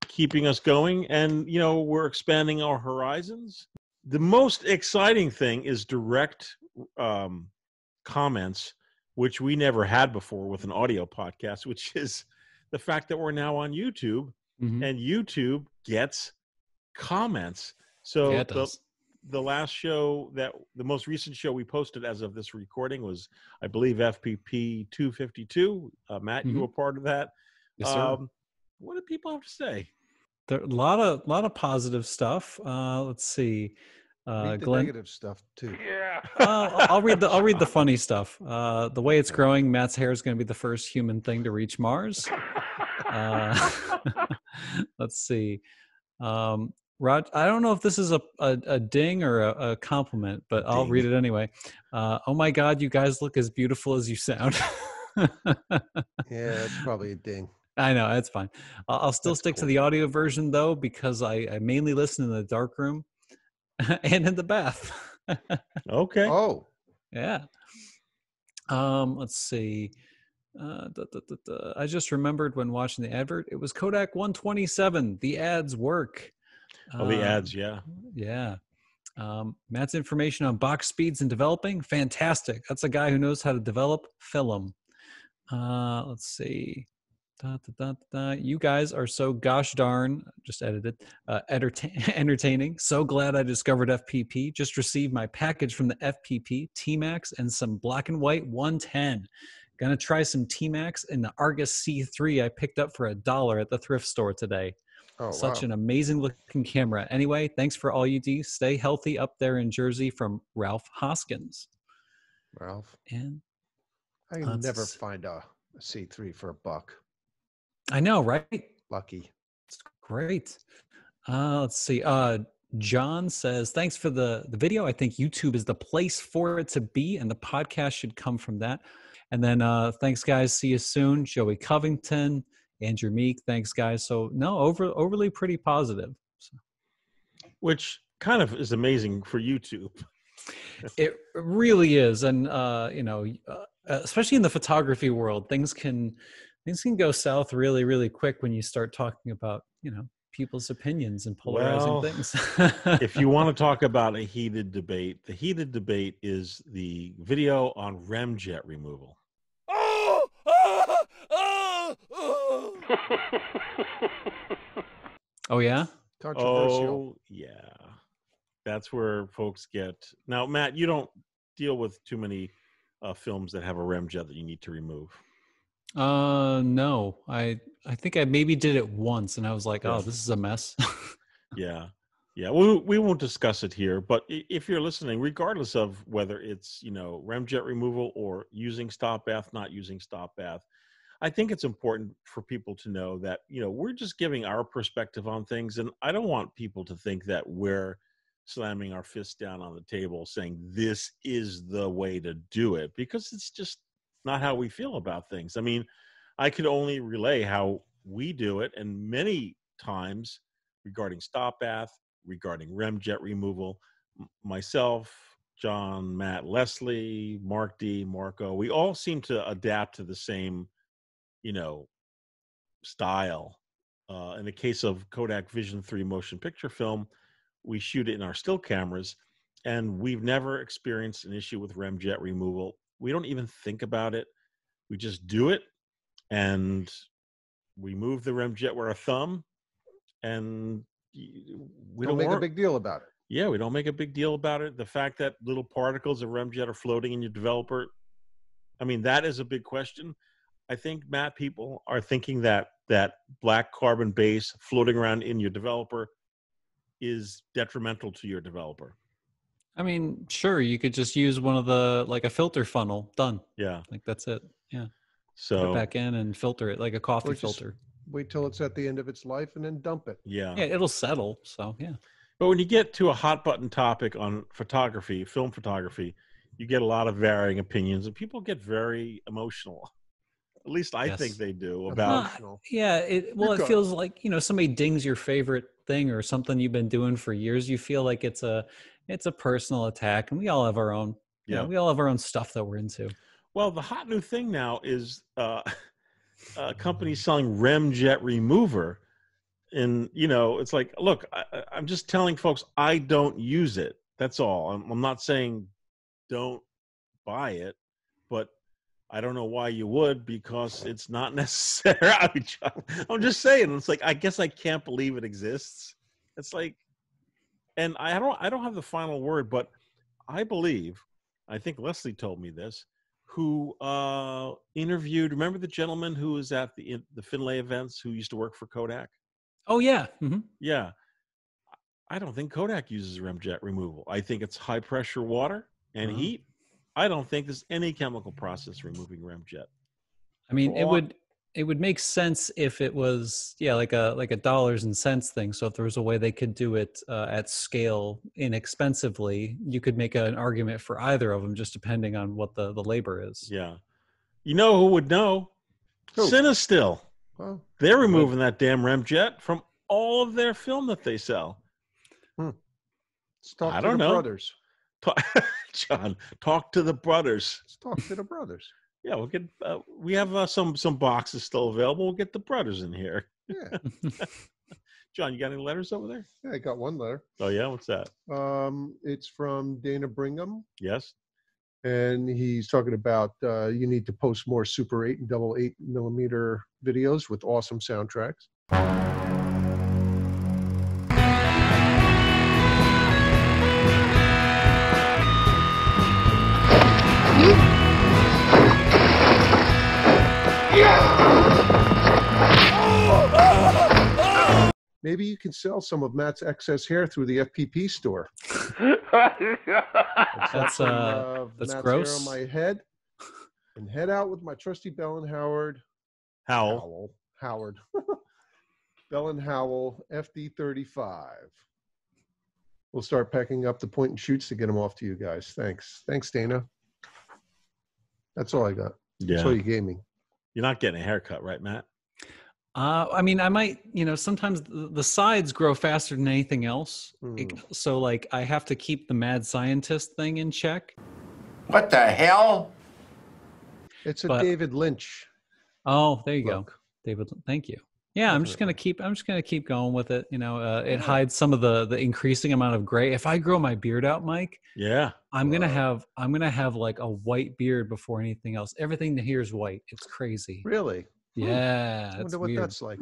keeping us going, and we're expanding our horizons. The most exciting thing is direct comments, which we never had before with an audio podcast, which is the fact that we're now on YouTube, and YouTube gets comments. So Yeah, it does. the last show, the most recent show we posted as of this recording was, I believe, FPP 252. Matt, you were part of that. Yes, sir. What do people have to say? There a lot of positive stuff. Let's see. Read the Glenn, negative stuff, too. Yeah. I'll read the funny stuff. The way it's growing, Matt's hair is going to be the first human thing to reach Mars. Let's see. Rod, I don't know if this is a ding or a compliment, but I'll read it anyway. Oh my God, you guys look as beautiful as you sound. Yeah, that's probably a ding. I know, that's fine. I'll still stick to the audio version, though, because I mainly listen in the dark room and in the bath. Okay. Oh, Yeah. Let's see. I just remembered when watching the advert, it was Kodak 127. The ads work. Oh, the ads, yeah. Yeah. Matt's information on box speeds and developing, fantastic. That's a guy who knows how to develop film. Let's see. You guys are so gosh darn, just edited, entertaining. So glad I discovered FPP. Just received my package from the FPP, T-Max, and some black and white 110. Gonna try some T-Max in the Argus C3 I picked up for $1 at the thrift store today. Oh, Such wow. an amazing looking camera. Anyway, thanks for all you do. Stay healthy up there in Jersey, from Ralph Hoskins. Ralph. And I can never find a C3 for $1. I know, right? Lucky. It's great. Let's see. John says, thanks for the video. I think YouTube is the place for it to be, and the podcast should come from that. And then thanks, guys. See you soon. Joey Covington, Andrew Meek. Thanks, guys. So no, overly pretty positive. So. Which kind of is amazing for YouTube. It really is. And, especially in the photography world, things can go south really, really quick when you start talking about, people's opinions and polarizing things. If you want to talk about a heated debate, the heated debate is the video on remjet removal. Oh, yeah? Controversial. Oh, yeah. That's where folks get... Now, Matt, you don't deal with too many films that have a remjet that you need to remove. No. I think I maybe did it once, and I was like, Yeah. oh, this is a mess. Yeah. We won't discuss it here, but if you're listening, regardless of whether it's, remjet removal or using stop bath, not using stop bath, I think it's important for people to know that, we're just giving our perspective on things. And I don't want people to think that we're slamming our fists down on the table saying this is the way to do it, because it's just not how we feel about things. I mean, I could only relay how we do it. And many times regarding stop bath, regarding remjet removal, myself, John, Matt, Leslie, Mark D, Marco, we all seem to adapt to the same, style. In the case of Kodak Vision 3 motion picture film, we shoot it in our still cameras, and we've never experienced an issue with remjet removal. We don't even think about it. We just do it, and we move the remjet with our thumb, and we don't make a big deal about it. Yeah, we don't make a big deal about it. The fact that little particles of remjet are floating in your developer, I mean, that is a big question. I think, Matt, people are thinking that black carbon base floating around in your developer is detrimental to your developer. I mean, sure, you could just use one of a filter funnel. Done. Yeah. That's it. Yeah. So put it back in and filter it like a coffee Or just filter. Wait till it's at the end of its life and then dump it. Yeah. Yeah, it'll settle. So, yeah. But when you get to a hot button topic on photography, film photography, you get a lot of varying opinions, and people get very emotional. At least I think they do about. Yeah. It feels like, somebody dings your favorite thing or something you've been doing for years. You feel like it's a personal attack, and we all have our own, we all have our own stuff that we're into. Well, the hot new thing now is companies selling remjet remover. And, it's like, look, I'm just telling folks I don't use it. That's all. I'm not saying don't buy it, but I don't know why you would, because it's not necessary. I'm just saying, it's like, I guess I can't believe it exists. It's like, and I don't have the final word, but I think Leslie told me this, who interviewed, remember the gentleman who was at the Finlay events who used to work for Kodak? Oh, yeah. Mm-hmm. Yeah. I don't think Kodak uses remjet removal. I think it's high pressure water and heat. I don't think there's any chemical process removing remjet. I mean, it would make sense if it was, like a dollars and cents thing. So if there was a way they could do it at scale inexpensively, you could make an argument for either of them, just depending on what the labor is. Yeah. You know who would know? Who? Cinestill. Well, they're removing that damn remjet from all of their film that they sell. Let's talk to the brothers. John, talk to the brothers. Let's talk to the brothers. Yeah, we'll get. We have some boxes still available. We'll get the brothers in here. Yeah. John, you got any letters over there? Yeah, I got one letter. Oh yeah, what's that? It's from Dana Brigham. Yes. And he's talking about you need to post more Super 8 and double 8mm videos with awesome soundtracks. Maybe you can sell some of Matt's excess hair through the FPP store. That's Matt's gross. hair on my head, and head out with my trusty Bell and Howard. Howell. Bell and Howell FD35. We'll start packing up the point and shoots to get them off to you guys. Thanks, Dana. That's all I got. Yeah. That's all you gave me. You're not getting a haircut, right, Matt? I mean, I might, sometimes the sides grow faster than anything else. So like I have to keep the mad scientist thing in check. What the hell? It's a David Lynch. Oh, there you go. David, thank you. Yeah, I'm just gonna keep going with it. It hides some of the increasing amount of gray. If I grow my beard out, Mike, I'm gonna have like a white beard before anything else. Everything here is white. It's crazy. Really? Yeah. I wonder what that's like.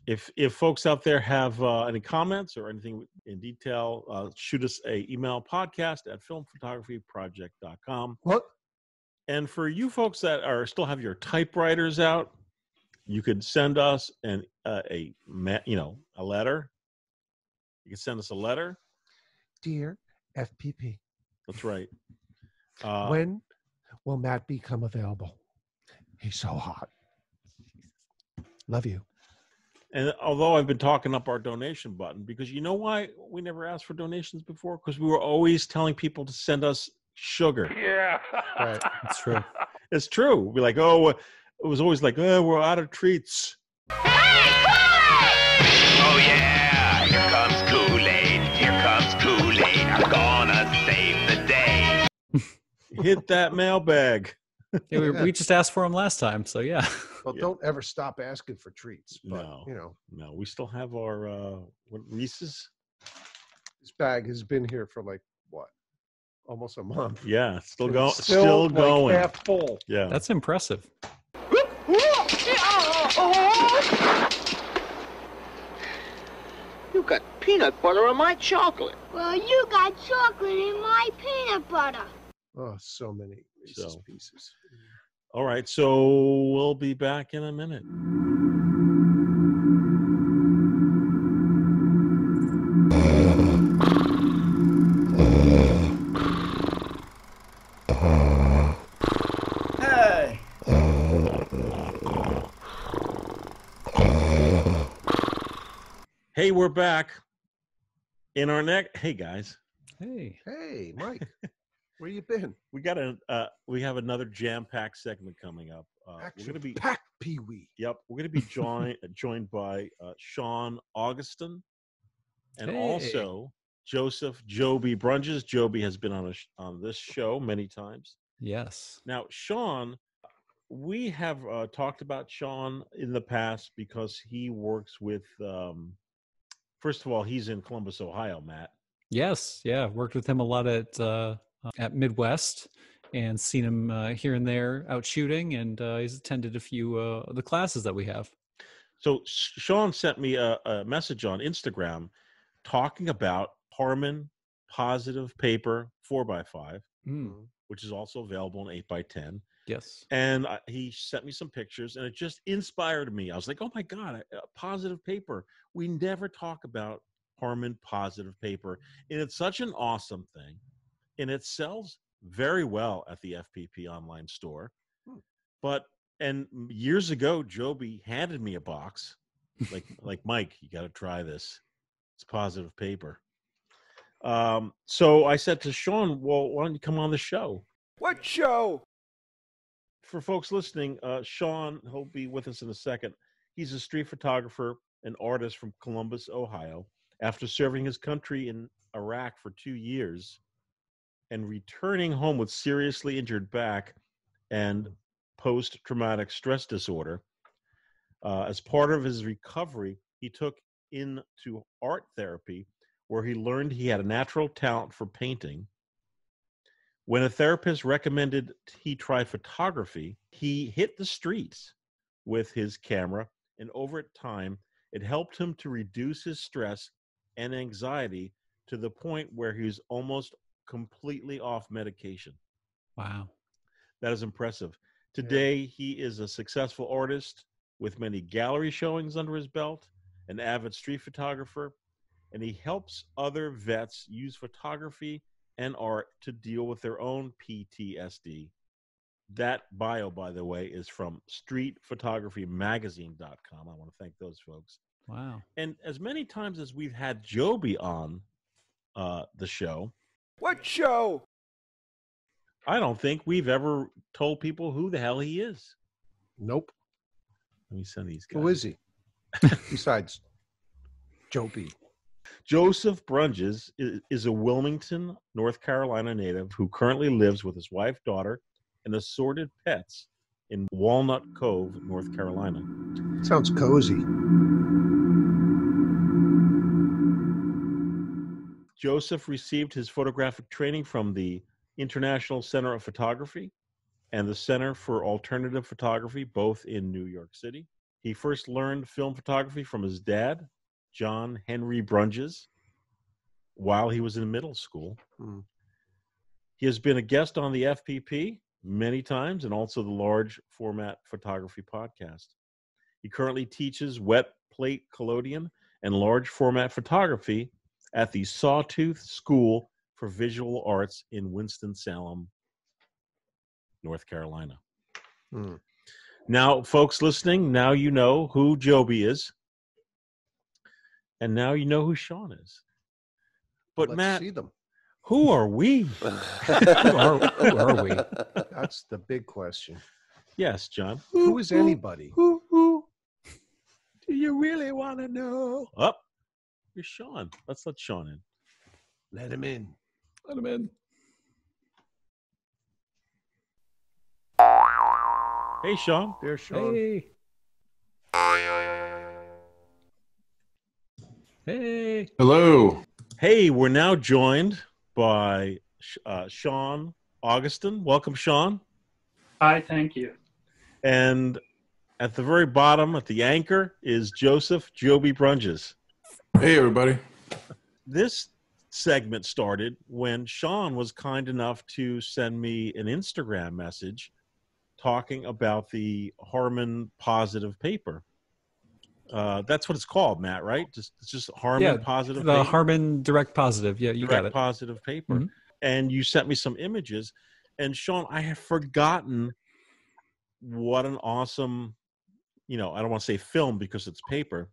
If folks out there have any comments or anything in detail, shoot us an email, podcast@filmphotographyproject.com. What? And for you folks that still have your typewriters out, you could send us a letter. You can send us a letter. Dear FPP. That's right. When will Matt become available? He's so hot. Love you. And although I've been talking up our donation button, because you know why we never asked for donations before? Because we were always telling people to send us sugar. Yeah. Right. It's true. It's true. We're like, it was always like, we're out of treats. Oh yeah, here comes Kool-Aid. Here comes Kool-Aid. I'm gonna save the day. Hit that mailbag. Yeah, we just asked for them last time, so yeah. Well, don't ever stop asking for treats. But, No, we still have our Reese's. This bag has been here for like what? Almost a month. Yeah, still It's going. Like half full. Yeah, that's impressive. You got peanut butter on my chocolate. Well, you got chocolate in my peanut butter. Oh, so many Reese's pieces. All right, so we'll be back in a minute. Hey. Hey, we're back. In our next, hey guys. Hey, Mike. Where you been? We have another jam-packed segment coming up. We're going to be packed, Pee-wee. Yep, we're going to be joined by Shawn Augustson and also Joseph Joby Brunges. Joby has been on this show many times. Yes. Now, Shawn, we have talked about Shawn in the past because he works with. First of all, he's in Columbus, Ohio, Matt. Yes, yeah, worked with him a lot at Midwest, and seen him here and there out shooting, and he's attended a few of the classes that we have. So Shawn sent me a message on Instagram talking about Harman positive paper 4x5, which is also available in 8x10. Yes. And he sent me some pictures, and it just inspired me. I was like, oh my God, positive paper. We never talk about Harman positive paper, and it's such an awesome thing. And it sells very well at the FPP online store. And years ago, Joby handed me a box, like Mike, you got to try this. It's positive paper. So I said to Shawn, well, why don't you come on the show? What show? For folks listening, Shawn, he'll be with us in a second. He's a street photographer and artist from Columbus, Ohio. After serving his country in Iraq for 2 years and returning home with seriously injured back and post-traumatic stress disorder, as part of his recovery, he took into art therapy, where he learned he had a natural talent for painting. When a therapist recommended he try photography, he hit the streets with his camera, and over time, it helped him to reduce his stress and anxiety to the point where he was almost completely off medication. Wow. That is impressive. Today, he is a successful artist with many gallery showings under his belt, an avid street photographer, and he helps other vets use photography and art to deal with their own PTSD. That bio, by the way, is from streetphotographymagazine.com. I want to thank those folks. Wow. And as many times as we've had Joby on the show. What show? I don't think we've ever told people who the hell he is. Nope. Let me send these guys. Who is he? Besides Joby. Joseph Brunges is a Wilmington, North Carolina native who currently lives with his wife, daughter, and assorted pets in Walnut Cove, North Carolina. Sounds cozy. Joseph received his photographic training from the International Center of Photography and the Center for Alternative Photography, both in New York City. He first learned film photography from his dad, John Henry Brunges, while he was in middle school. He has been a guest on the FPP many times and also the Large Format Photography Podcast. He currently teaches wet plate collodion and large format photography at the Sawtooth School for Visual Arts in Winston-Salem, North Carolina. Now, folks listening, now you know who Joby is. And now you know who Shawn is. But Let's Matt, see them. Who are we? Who are we? That's the big question. Yes, John. Who is anybody? Who do you really want to know? Oh, you're Shawn. Let's let Shawn in. Let him in. Let him in. Hey, Shawn. There's Shawn. Hey. Hey. Hello. Hey, we're now joined by Shawn Augustson. Welcome, Shawn. Hi, thank you. And at the very bottom, at the anchor, is Joseph Joby Brunges. Hey, everybody. This segment started when Shawn was kind enough to send me an Instagram message talking about the Harman positive paper. That's what it's called, Matt, right? It's just Harman positive the paper. Harman direct positive. Yeah, you got it. Positive paper. Mm-hmm. And you sent me some images. And Shawn, I have forgotten what an awesome, I don't want to say film because it's paper.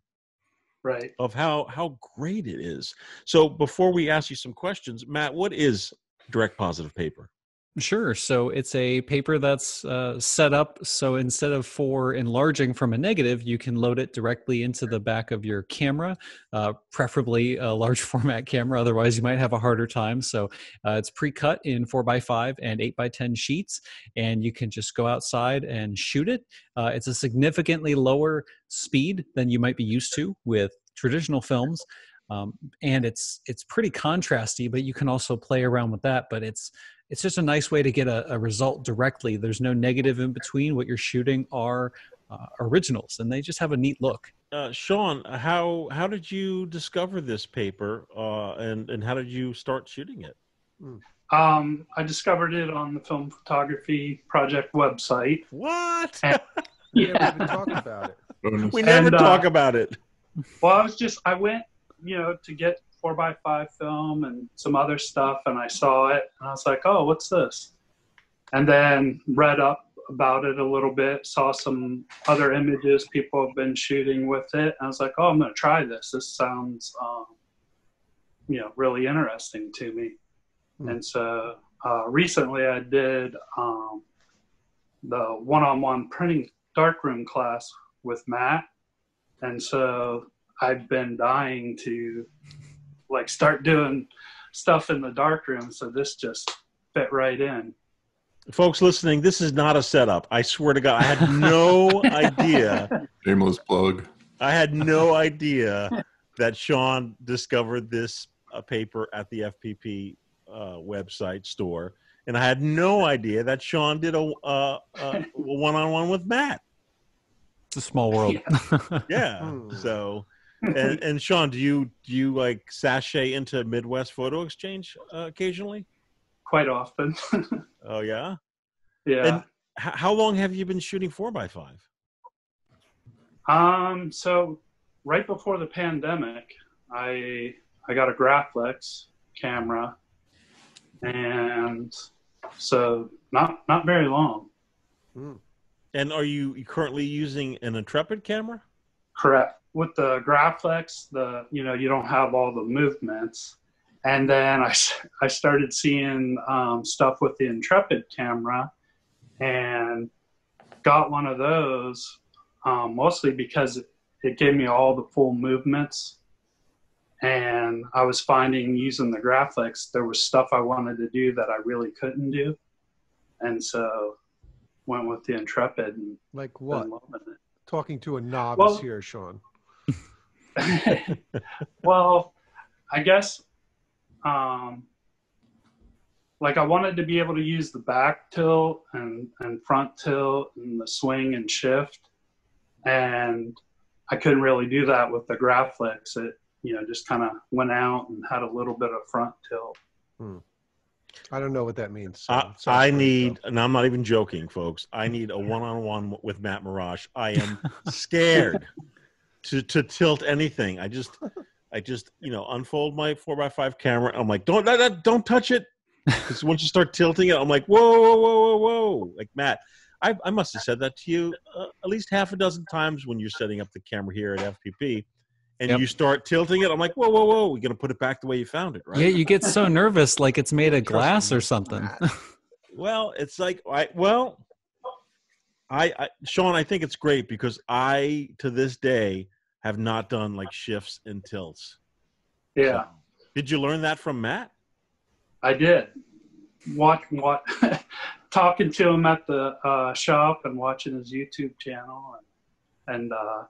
Right. Of how great it is. So before we ask you some questions, Matt, what is direct positive paper? Sure. So it's a paper that's set up so instead of for enlarging from a negative, you can load it directly into the back of your camera, preferably a large format camera. Otherwise, you might have a harder time. So it's pre-cut in 4x5 and 8x10 sheets, and you can just go outside and shoot it. It's a significantly lower speed than you might be used to with traditional films. And it's pretty contrasty, but you can also play around with that. But it's just a nice way to get a result directly. There's no negative in between. What you're shooting are originals, and they just have a neat look. Shawn, how did you discover this paper, and how did you start shooting it? I discovered it on the Film Photography Project website. What? And, We never even talk about it. We never talk about it. Well, I went, to get 4x5 film and some other stuff, and I saw it, and I was like, oh, what's this? And then read up about it a little bit, saw some other images people have been shooting with it, and I was like, oh, I'm going to try this. This sounds, really interesting to me. And so recently I did the one-on-one printing darkroom class with Matt, and so I've been dying to start doing stuff in the darkroom, so this just fit right in. Folks listening, this is not a setup. I swear to God, I had no idea. Shameless plug. I had no idea that Shawn discovered this a paper at the FPP website store, and I had no idea that Shawn did a one-on-one with Matt. It's a small world. Yeah. So, and Shawn, do you like sashay into Midwest Photo Exchange occasionally? Quite often. Oh yeah. Yeah. And how long have you been shooting 4x5? So right before the pandemic, I got a Graflex camera, and so not very long. And are you currently using an Intrepid camera? Correct. With the Graflex, you don't have all the movements, and then I started seeing stuff with the Intrepid camera, and got one of those mostly because it gave me all the full movements. And I was finding using the Graflex, there was stuff I wanted to do that I really couldn't do. And so went with the Intrepid. And like what? Talking to a novice well, here, Shawn. Well, I guess like I wanted to be able to use the back tilt and front tilt and the swing and shift. And I couldn't really do that with the Graflex. It, just kind of went out and had a little bit of front tilt. I don't know what that means. So I need, and I'm not even joking, folks, I need a one-on-one with Matt Marrash. I am scared to tilt anything. I just unfold my 4x5 camera. I'm like, don't touch it. Because once you start tilting it, I'm like, whoa. Like, Matt, I must have said that to you at least half a dozen times when you're setting up the camera here at FPP. And you start tilting it. I'm like, whoa. We're going to put it back the way you found it, right? Yeah, you get so nervous like it's made of glass or something. Well, it's like, Shawn, I think it's great because I, to this day, have not done like shifts and tilts. Yeah. So, did you learn that from Matt? I did. Talking to him at the shop and watching his YouTube channel and awesome.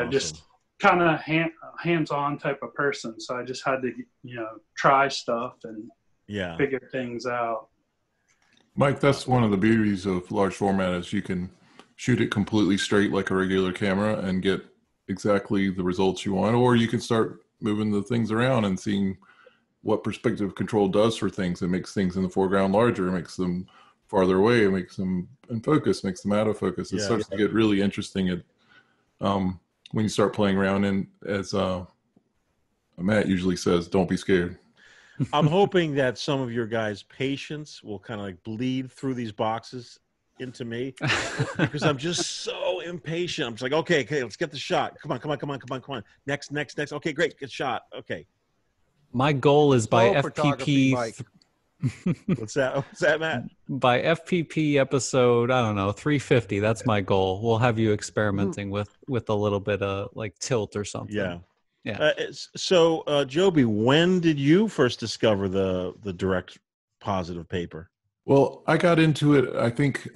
Just kind of hands-on type of person. So I just had to, try stuff and figure things out. Mike, that's one of the beauties of large format is you can shoot it completely straight like a regular camera and get exactly the results you want, or you can start moving the things around and seeing what perspective control does for things. It makes things in the foreground larger, it makes them farther away, it makes them in focus, makes them out of focus. It starts to get really interesting when you start playing around. And as Matt usually says, don't be scared. I'm hoping that some of your guys' patience will kind of like bleed through these boxes into me because I'm just so impatient. I'm just like, okay, let's get the shot. Come on. Next. Okay, great, good shot. Okay. My goal is by FPP. What's that, Matt? By FPP episode, I don't know, 350. That's my goal. We'll have you experimenting with a little bit of like tilt or something. Yeah. So, Joby, when did you first discover the direct positive paper? Well, I got into it, I think,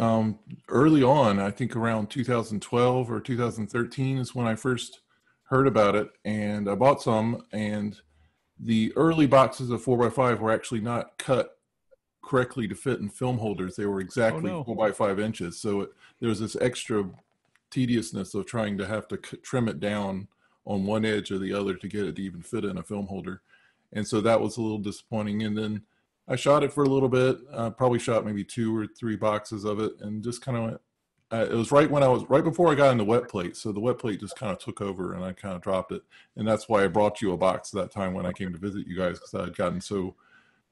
early on. I think around 2012 or 2013 is when I first heard about it, and I bought some. And the early boxes of 4x5 were actually not cut correctly to fit in film holders. They were exactly 4x5 inches. So there was this extra tediousness of trying to have to trim it down on one edge or the other to get it to even fit in a film holder. And so that was a little disappointing. And then I shot it for a little bit, probably shot maybe 2 or 3 boxes of it, and just kind of went, it was right before I got into wet plate. So the wet plate just kind of took over and I kind of dropped it. And that's why I brought you a box that time when I came to visit you guys, because I had gotten so,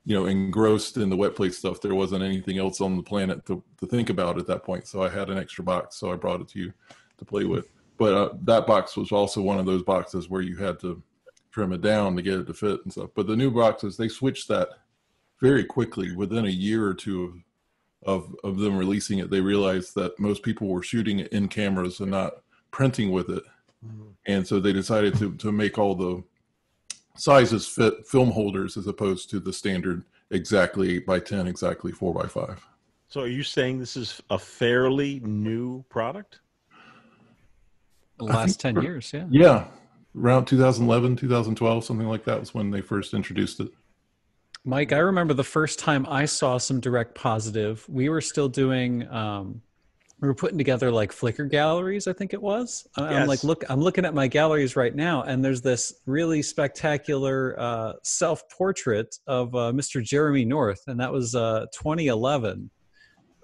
engrossed in the wet plate stuff. There wasn't anything else on the planet to think about at that point. So I had an extra box. So I brought it to you to play with. But that box was also one of those boxes where you had to trim it down to get it to fit and stuff. But the new boxes, they switched that very quickly. Within a year or two of them releasing it, they realized that most people were shooting it in cameras and not printing with it. And so they decided to make all the sizes fit film holders as opposed to the standard exactly 8x10, exactly 4x5. So are you saying this is a fairly new product? The last 10 years, Yeah, around 2011, 2012, something like that was when they first introduced it. Mike, I remember the first time I saw some direct positive. We were still doing, we were putting together like Flickr galleries, I think it was. I'm like, I'm looking at my galleries right now, and there's this really spectacular self-portrait of Mr. Jeremy North, and that was 2011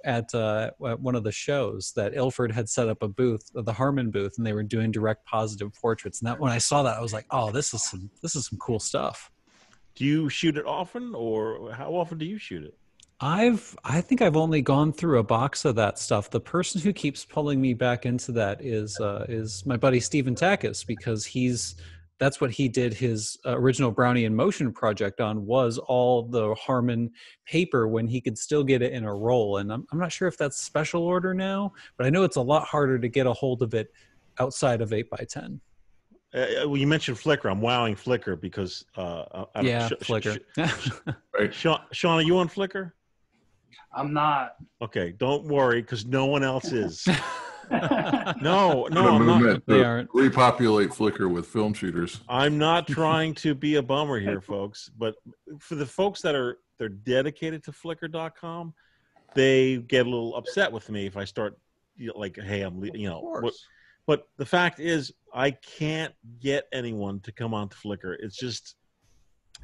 at one of the shows that Ilford had set up a booth, the Harmon booth, and they were doing direct positive portraits. And that when I saw that, I was like, oh, this is some cool stuff. Do you shoot it often, or how often do you shoot it? I think I've only gone through a box of that stuff. The person who keeps pulling me back into that is my buddy Stephen Takis, because that's what he did his original Brownian Motion project on, was all the Harmon paper when he could still get it in a roll. And I'm not sure if that's special order now, but I know it's a lot harder to get a hold of it outside of 8x10. Well, you mentioned Flickr. I'm wowing Flickr because Flickr. Right. Shawn, are you on Flickr? I'm not. Okay, don't worry, because no one else is. No, I'm not. They aren't. Repopulate Flickr with film shooters. I'm not trying to be a bummer here, folks, but for the folks they're dedicated to Flickr.com, they get a little upset with me if I start like, hey, but the fact is, I can't get anyone to come onto Flickr.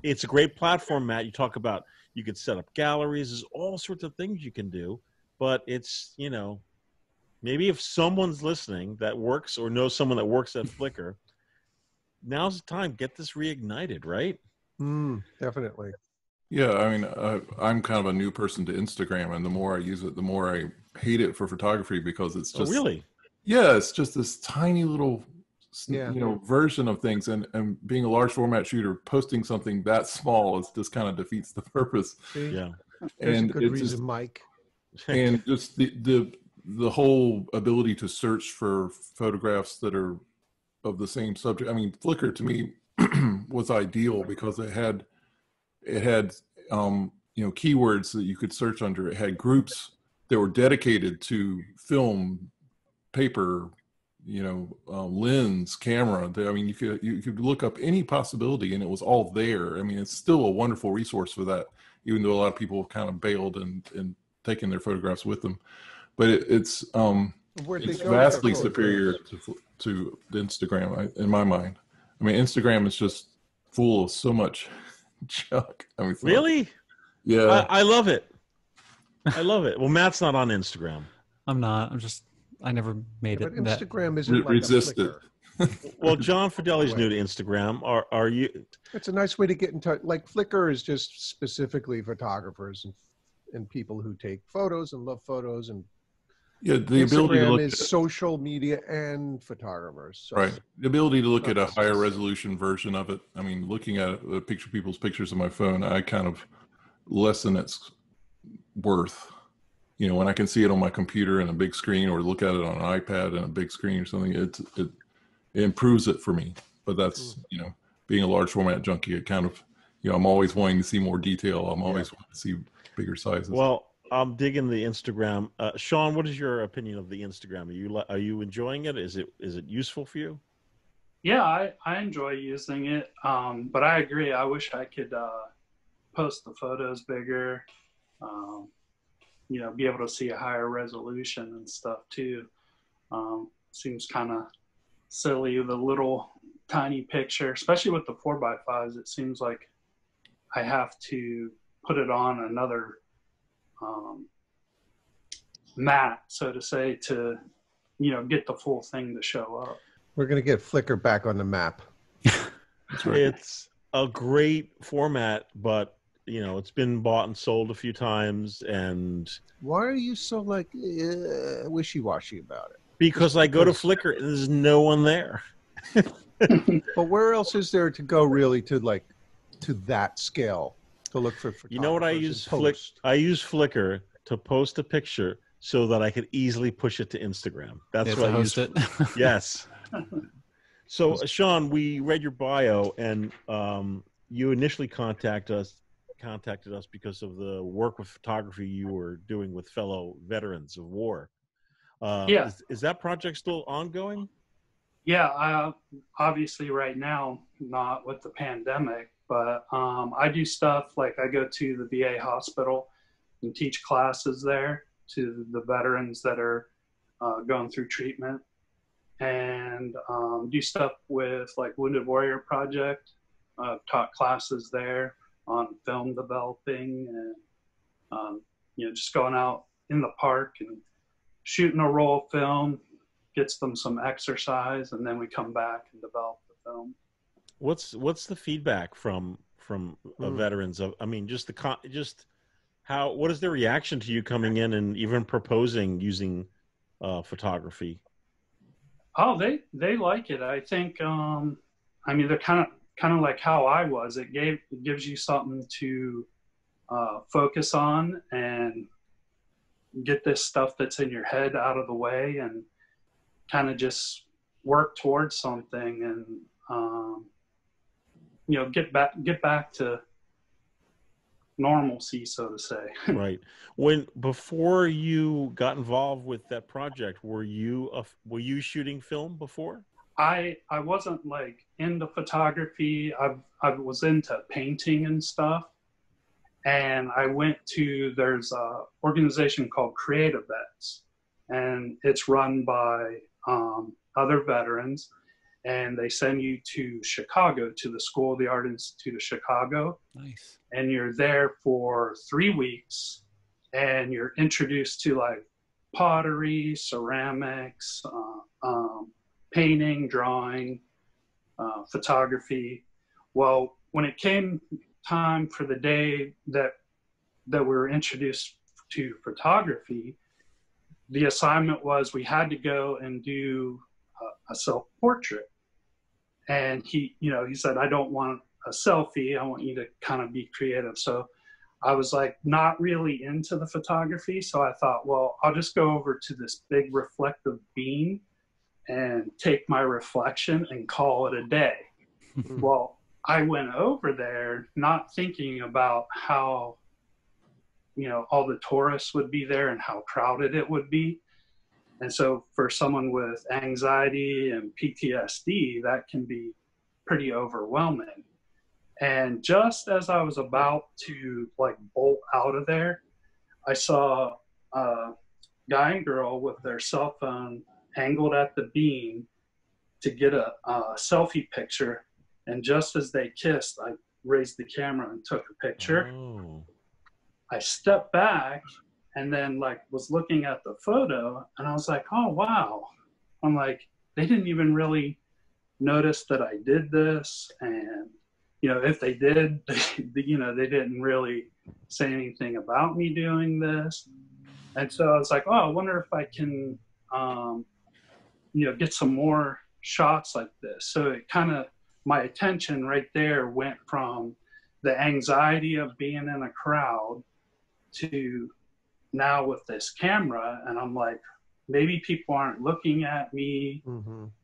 It's a great platform, Matt. You talk about, you could set up galleries. There's all sorts of things you can do, but it's, maybe if someone's listening that works or knows someone that works at Flickr, now's the time. Get this reignited, right? Definitely. Yeah, I mean, I'm kind of a new person to Instagram, and the more I use it, the more I hate it for photography, because it's just... Oh, really? Yeah, it's just this tiny little, version of things, and being a large format shooter, posting something that small is just kind of defeats the purpose. Yeah, and a good reason, Mike. And just the whole ability to search for photographs that are of the same subject. I mean, Flickr to me was ideal because it had keywords that you could search under. It had groups that were dedicated to film, paper, lens, camera. I mean, you could look up any possibility, and it was all there. I mean, it's still a wonderful resource for that, even though a lot of people have kind of bailed and taken their photographs with them. But it's vastly superior to Instagram, in my mind. I mean, Instagram is just full of so much junk. I mean, really? Yeah, I love it. I love it. Well, Matt's not on Instagram. I'm not. I never made it. But Instagram isn't like resist it. Well, John Fedele's new to Instagram. Are you? It's a nice way to get in touch. Like Flickr is just specifically photographers and people who take photos and love photos, and the ability to look is social media and photographers. So. Right, the ability to look at a higher resolution version of it. I mean, looking at people's pictures on my phone, I kind of lessen its worth. When I can see it on my computer in a big screen, or look at it on an iPad in a big screen or something, it improves it for me. But that's, being a large format junkie, it kind of, I'm always wanting to see more detail. I'm always wanting to see bigger sizes. Well, I'm digging the Instagram. Shawn, what is your opinion of the Instagram? Are you enjoying it? Is it useful for you? Yeah, I enjoy using it. But I agree. I wish I could post the photos bigger. Be able to see a higher resolution and stuff too. Seems kind of silly, the little tiny picture, especially with the 4x5s. It seems like I have to put it on another mat, so to say, to get the full thing to show up. We're gonna get Flickr back on the map. It's a great format, but it's been bought and sold a few times. And why are you so wishy-washy about it? Because I go to Flickr and there's no one there. But where else is there to go really to that scale to look for photographers? You know what I use? I use Flickr to post a picture so that I could easily push it to Instagram. That's what I use it. Yes. So, Shawn, we read your bio, and you initially contacted us because of the work with photography you were doing with fellow veterans of war. Yeah. Is that project still ongoing? Yeah, obviously right now, not with the pandemic, but I do stuff like I go to the VA hospital and teach classes there to the veterans that are going through treatment, and do stuff with like Wounded Warrior Project. Taught classes there on film developing and just going out in the park and shooting a roll of film, gets them some exercise, and then we come back and develop the film. What's the feedback from veterans of? I mean, what is their reaction to you coming in and even proposing using photography? Oh, they like it. I think. I mean, they're kind of like how I was. It gives you something to focus on and get this stuff that's in your head out of the way, and kind of just work towards something, and get back to normalcy, so to say. Right. Before you got involved with that project, were you shooting film before? I wasn't like into photography. I was into painting and stuff, and I went to, there's a organization called Creative Vets, and it's run by other veterans, and they send you to Chicago, to the School of the Art Institute of Chicago. Nice. And you're there for 3 weeks, and you're introduced to like pottery, ceramics, painting, drawing, photography. Well, when it came time for the day that we were introduced to photography, the assignment was we had to go and do a self-portrait. And he said, I don't want a selfie. I want you to kind of be creative. So I was like not really into the photography. So I thought, well, I'll just go over to this big reflective beam and take my reflection and call it a day. Well, I went over there not thinking about how, all the tourists would be there and how crowded it would be. And so for someone with anxiety and PTSD, that can be pretty overwhelming. And just as I was about to like bolt out of there, I saw a guy and girl with their cell phone angled at the beam to get a selfie picture. And just as they kissed, I raised the camera and took a picture. Oh. I stepped back and then like was looking at the photo, and I was like, oh, wow. I'm like, they didn't even really notice that I did this. And, if they did, they didn't really say anything about me doing this. And so I was like, oh, I wonder if I can, get some more shots like this. So it kind of, my attention right there went from the anxiety of being in a crowd to now with this camera. And I'm like, maybe people aren't looking at me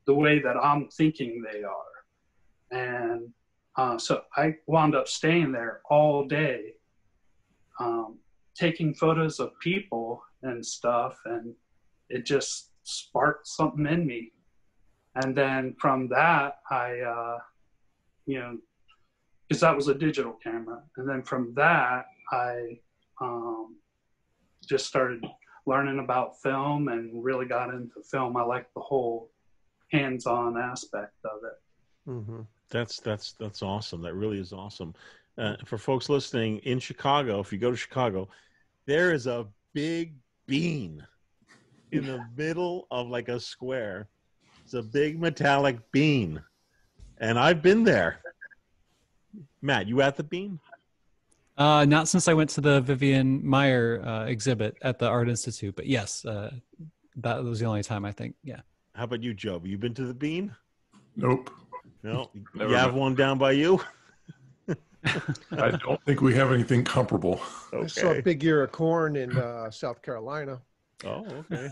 the way that I'm thinking they are. And so I wound up staying there all day, taking photos of people and stuff. And it just sparked something in me. And then from that, I, because that was a digital camera. And then from that, I just started learning about film and really got into film. I like the whole hands-on aspect of it. Mm-hmm. That's awesome. That really is awesome. For folks listening in Chicago, if you go to Chicago, there is a big bean in the middle of like a square. It's a big metallic bean, and I've been there. Matt, you at the bean? Not since I went to the Vivian Maier exhibit at the Art Institute, but yes, that was the only time, I think. Yeah. How about you, Joe? Have you been to the bean? Nope. No. Never you have one down by you? I don't think we have anything comparable. Okay. I saw a big ear of corn in South Carolina. Oh, okay.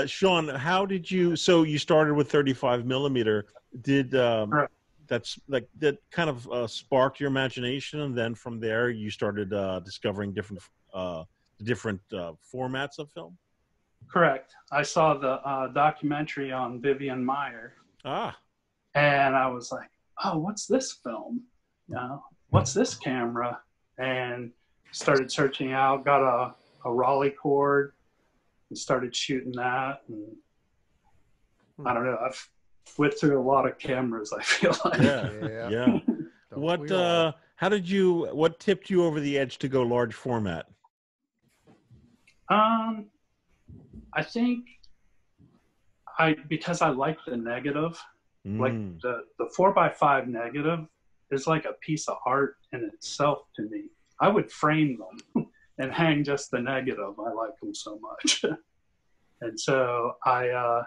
Shawn, how did you? So you started with 35 millimeter. Did that kind of sparked your imagination, and then from there you started discovering different formats of film? Correct. I saw the documentary on Vivian Maier. Ah. And I was like, oh, what's this film? What's this camera? And started searching out, got a Raleigh cord and started shooting that. And I don't know, I've went through a lot of cameras, I feel like. Yeah. What tipped you over the edge to go large format? I think because I like the negative, like the 4x5 negative is like a piece of art in itself to me. I would frame them and hang just the negative. I like them so much. And so I,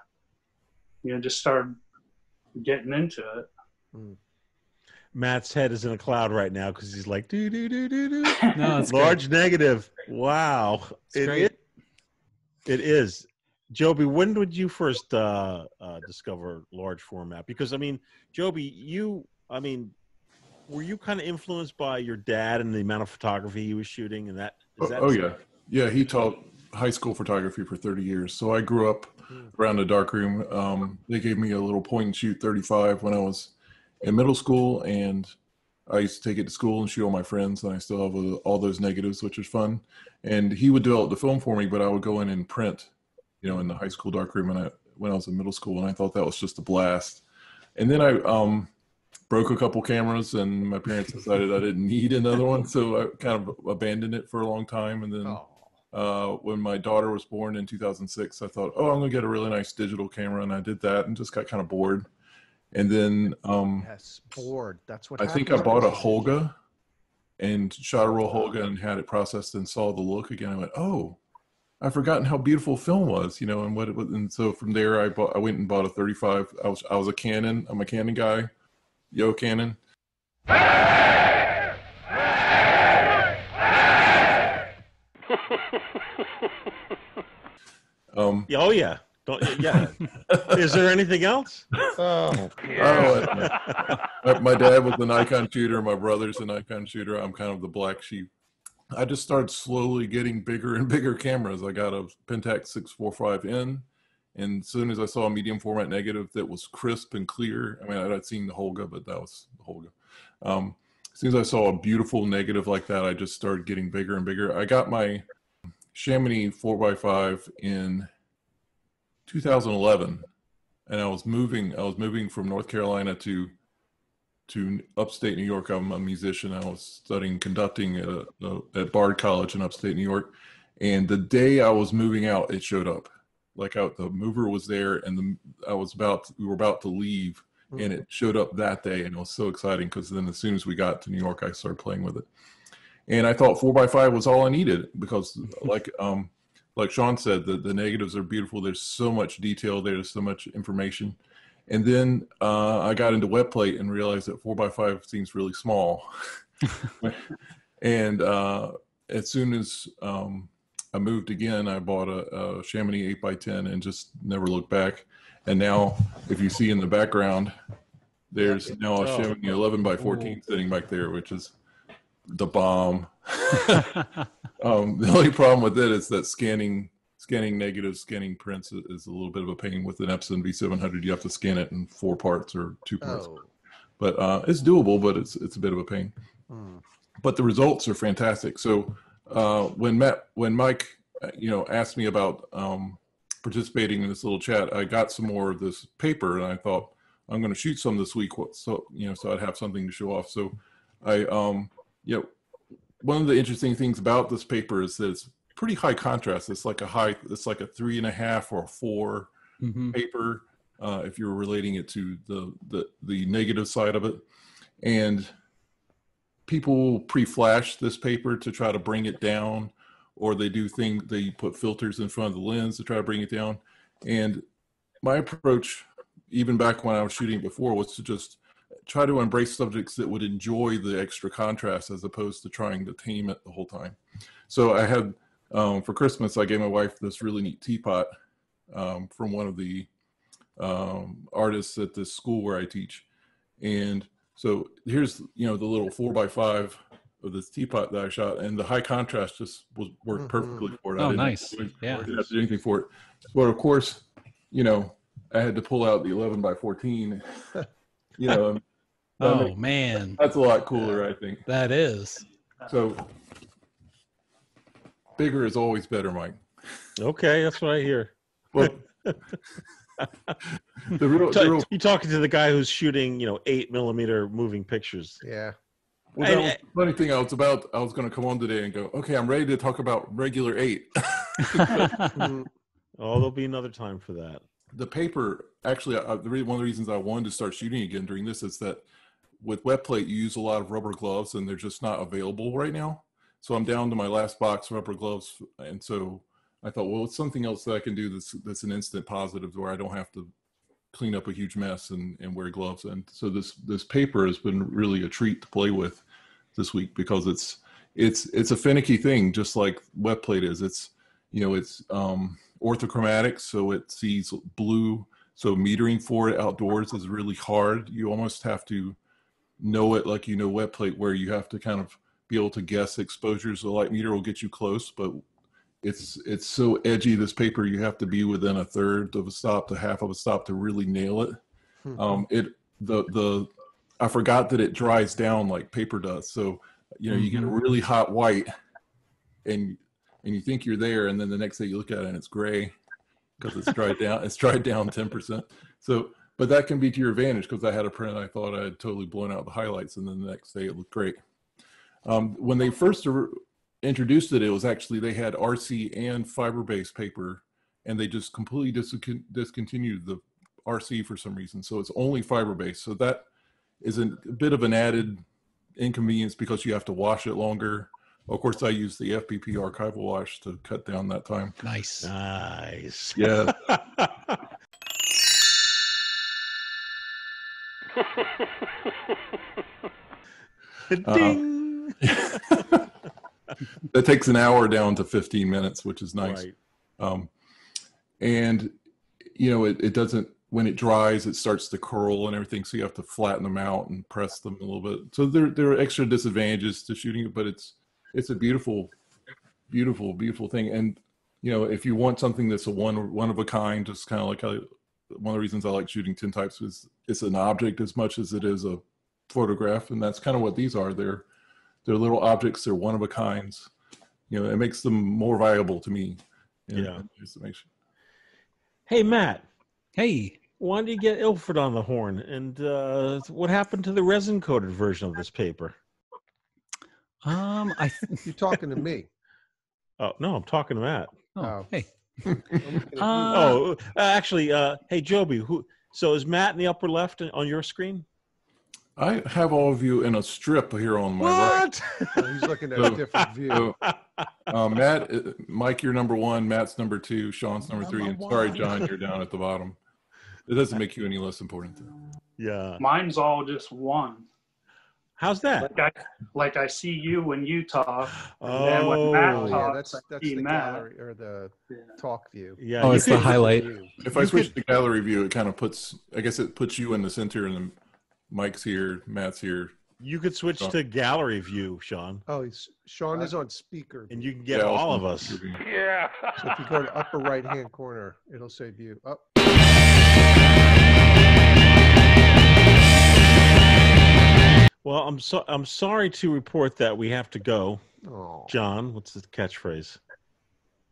just started getting into it. Matt's head is in a cloud right now because he's like, do. No, it's large great. negative. Wow. It is. Joby, when did you first discover large format? Because, Joby, were you kind of influenced by your dad and the amount of photography he was shooting? And yeah. Yeah, he taught high school photography for 30 years. So I grew up around the darkroom. They gave me a little point and shoot 35 when I was in middle school, and I used to take it to school and shoot all my friends, and I still have all those negatives, which is fun. And he would develop the film for me, but I would go in and print, in the high school darkroom when I was in middle school, and I thought that was just a blast. And then I broke a couple cameras, and my parents decided I didn't need another one, so I kind of abandoned it for a long time. And then when my daughter was born in 2006, I thought, I'm going to get a really nice digital camera, and I did that and just got kind of bored. And then bored. That's what I think I bought a Holga and shot a roll Holga and had it processed and saw the look again. I went, I've forgotten how beautiful film was, and what it was. And so from there, I went and bought a 35. I was a Canon. I'm a Canon guy. Yo, Canon. Yeah. Is there anything else? My dad was a Nikon shooter. My brother's a Nikon shooter. I'm kind of the black sheep. I just started slowly getting bigger and bigger cameras. I got a Pentax 645N, and as soon as I saw a medium format negative that was crisp and clear, I'd seen the Holga, but that was the Holga. As soon as I saw a beautiful negative like that, I just started getting bigger and bigger. I got my Chamonix 4x5 in 2011, and I was moving from North Carolina to upstate New York. I'm a musician. I was studying conducting at Bard College in upstate New York, and the day I was moving out, it showed up. The mover was there, and we were about to leave, and it showed up that day, and it was so exciting because then as soon as we got to New York, I started playing with it, and I thought 4x5 was all I needed because like Shawn said, the negatives are beautiful. There's so much detail. There's so much information. And then I got into wet plate and realized that 4x5 seems really small. And as soon as I moved again, I bought a Chamonix 8x10 and just never looked back. And now, if you see in the background, there's now a Chamonix 11x14 sitting back there, which is the bomb. The only problem with it is that scanning negatives, scanning prints is a little bit of a pain. With an Epson V700, you have to scan it in 4 parts or 2 parts. But it's doable, but it's a bit of a pain. But the results are fantastic. So when Mike asked me about participating in this little chat, I got some more of this paper, and I thought I'm going to shoot some this week, so I'd have something to show off. So I one of the interesting things about this paper is that it's pretty high contrast. It's like a 3.5 or a 4 paper if you're relating it to the negative side of it. And people pre-flash this paper to try to bring it down, or they put filters in front of the lens to try to bring it down. And my approach, even back when I was shooting before, was to just try to embrace subjects that would enjoy the extra contrast as opposed to trying to tame it the whole time. So I had, for Christmas, I gave my wife this really neat teapot from one of the artists at this school where I teach. And so here's, the little 4x5 this teapot that I shot, and the high contrast just worked perfectly for it. Oh, I didn't nice. Have to, Yeah. didn't have to do anything for it. But of course, you know, I had to pull out the 11 by 14. You know. Oh man, that's a lot cooler, I think. That is. So bigger is always better, Mike. Okay, that's what I hear. Well, You're talking to the guy who's shooting, 8mm moving pictures. Yeah. Well, that was the funny thing. I was going to come on today and go, okay, I'm ready to talk about regular 8. Oh, there'll be another time for that. The paper, actually, one of the reasons I wanted to start shooting again during this is that with wet plate, you use a lot of rubber gloves, and they're just not available right now. So I'm down to my last box of rubber gloves, and so I thought, well, it's something else that I can do that's an instant positive where I don't have to clean up a huge mess and wear gloves. And so this paper has been really a treat to play with this week because it's a finicky thing, just like wet plate is. It's orthochromatic, so it sees blue. So metering for it outdoors is really hard. You almost have to know it like wet plate, where you have to kind of be able to guess exposures. The light meter will get you close, but it's so edgy, this paper, you have to be within a third of a stop to half of a stop to really nail it. I forgot that it dries down like paper does. So, you get a really hot white and you think you're there, and then the next day you look at it and it's gray because it's dried down. It's dried down 10%. So, but that can be to your advantage, because I had a print I thought I had totally blown out the highlights, and then the next day it looked great. When they first introduced it, it was actually, they had RC and fiber-based paper, and they just completely discontinued the RC for some reason. So it's only fiber-based. So that is a bit of an added inconvenience because you have to wash it longer. Of course, I use the FPP archival wash to cut down that time. Nice. Yeah. Ding. That takes an hour down to 15 minutes, which is nice. Right. And it doesn't, when it dries, it starts to curl and everything. So you have to flatten them out and press them a little bit. So there are extra disadvantages to shooting it, but it's a beautiful, beautiful, beautiful thing. And, if you want something that's a one of a kind, just kind of like one of the reasons I like shooting tintypes is it's an object as much as it is a photograph. And that's kind of what these are. They're little objects. They're one of a kinds. It makes them more valuable to me. Yeah. Hey, Matt. Hey. Why did you get Ilford on the horn? And what happened to the resin-coated version of this paper? You're talking to me. Oh, no, I'm talking to Matt. Oh, hey. Actually, hey, Joby, so is Matt in the upper left on your screen? I have all of you in a strip here on my right. He's looking at a different view. Mike, you're number 1. Matt's number 2. Sean's number 3. And sorry, John, you're down at the bottom. It doesn't make you any less important, though. Yeah. Mine's all just one. How's that? Like I see you when you talk, and then when Matt talks, that's I see the Matt. gallery or the talk view. Yeah. Oh, it's the highlight. If I switch to gallery view, it kind of puts you in the center, and then Mike's here, Matt's here. You could switch to gallery view, Sean. Oh, Sean is on speaker. And you can get all of us. Yeah. So if you go to upper right-hand corner, it'll say view. Up. Well, I'm sorry to report that we have to go. Oh. John, what's the catchphrase?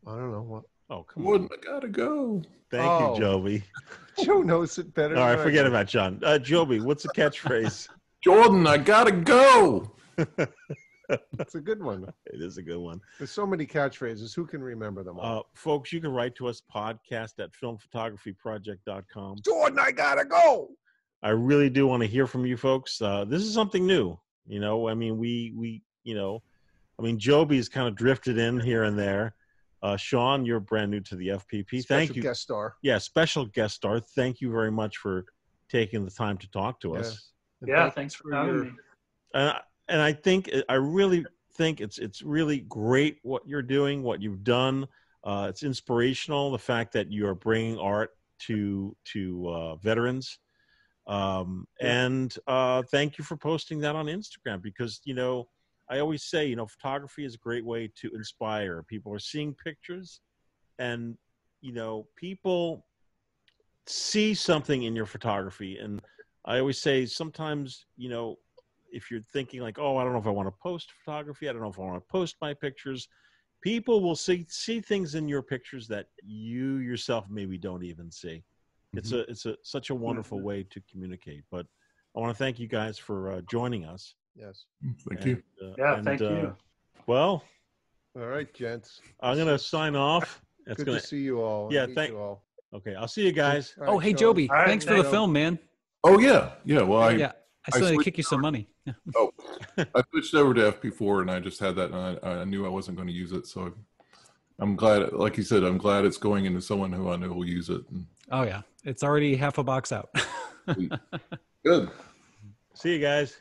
I don't know what. Oh, come on. I gotta go. Thank you, Joby. Joe knows it better. All right, forget about John. Joby, what's the catchphrase? Jordan, I gotta go. It's a good one. It is a good one. There's so many catchphrases. Who can remember them all? Folks, you can write to us, podcast@filmphotographyproject.com. Jordan, I gotta go. I really do want to hear from you folks. This is something new. I mean, Joby's kind of drifted in here and there. Shawn, you're brand new to the FPP. Thank you. Guest star. Yeah, special guest star. Thank you very much for taking the time to talk to us. Yeah, thanks for having me. And I really think it's really great what you're doing, what you've done. It's inspirational, the fact that you are bringing art to veterans. And thank you for posting that on Instagram, because I always say, photography is a great way to inspire. People are seeing pictures, and, people see something in your photography. And I always say sometimes, if you're thinking like, oh, I don't know if I want to post photography, I don't know if I want to post my pictures, people will see things in your pictures that you yourself maybe don't even see. Mm-hmm. It's such a wonderful way to communicate. But I want to thank you guys for joining us. Yes. Thank you. Thank you. Well, all right, gents. I'm going to sign off. Good to see you all. Yeah, thank you all. Okay, I'll see you guys. Right, oh, hey, Joby, thanks for the film, man. Oh, yeah. Well, I still need to kick you some money. Yeah. Oh, I switched over to FP4, and I just had that, and I knew I wasn't going to use it. So I'm glad, like you said, I'm glad it's going into someone who I know will use it. Oh, yeah. It's already half a box out. Good. See you guys.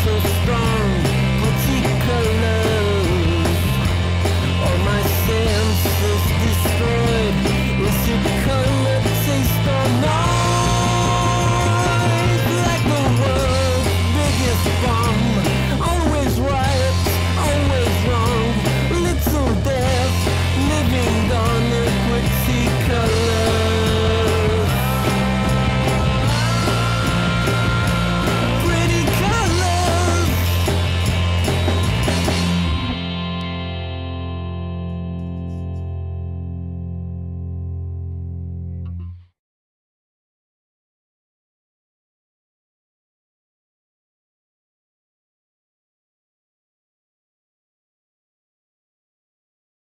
So strong.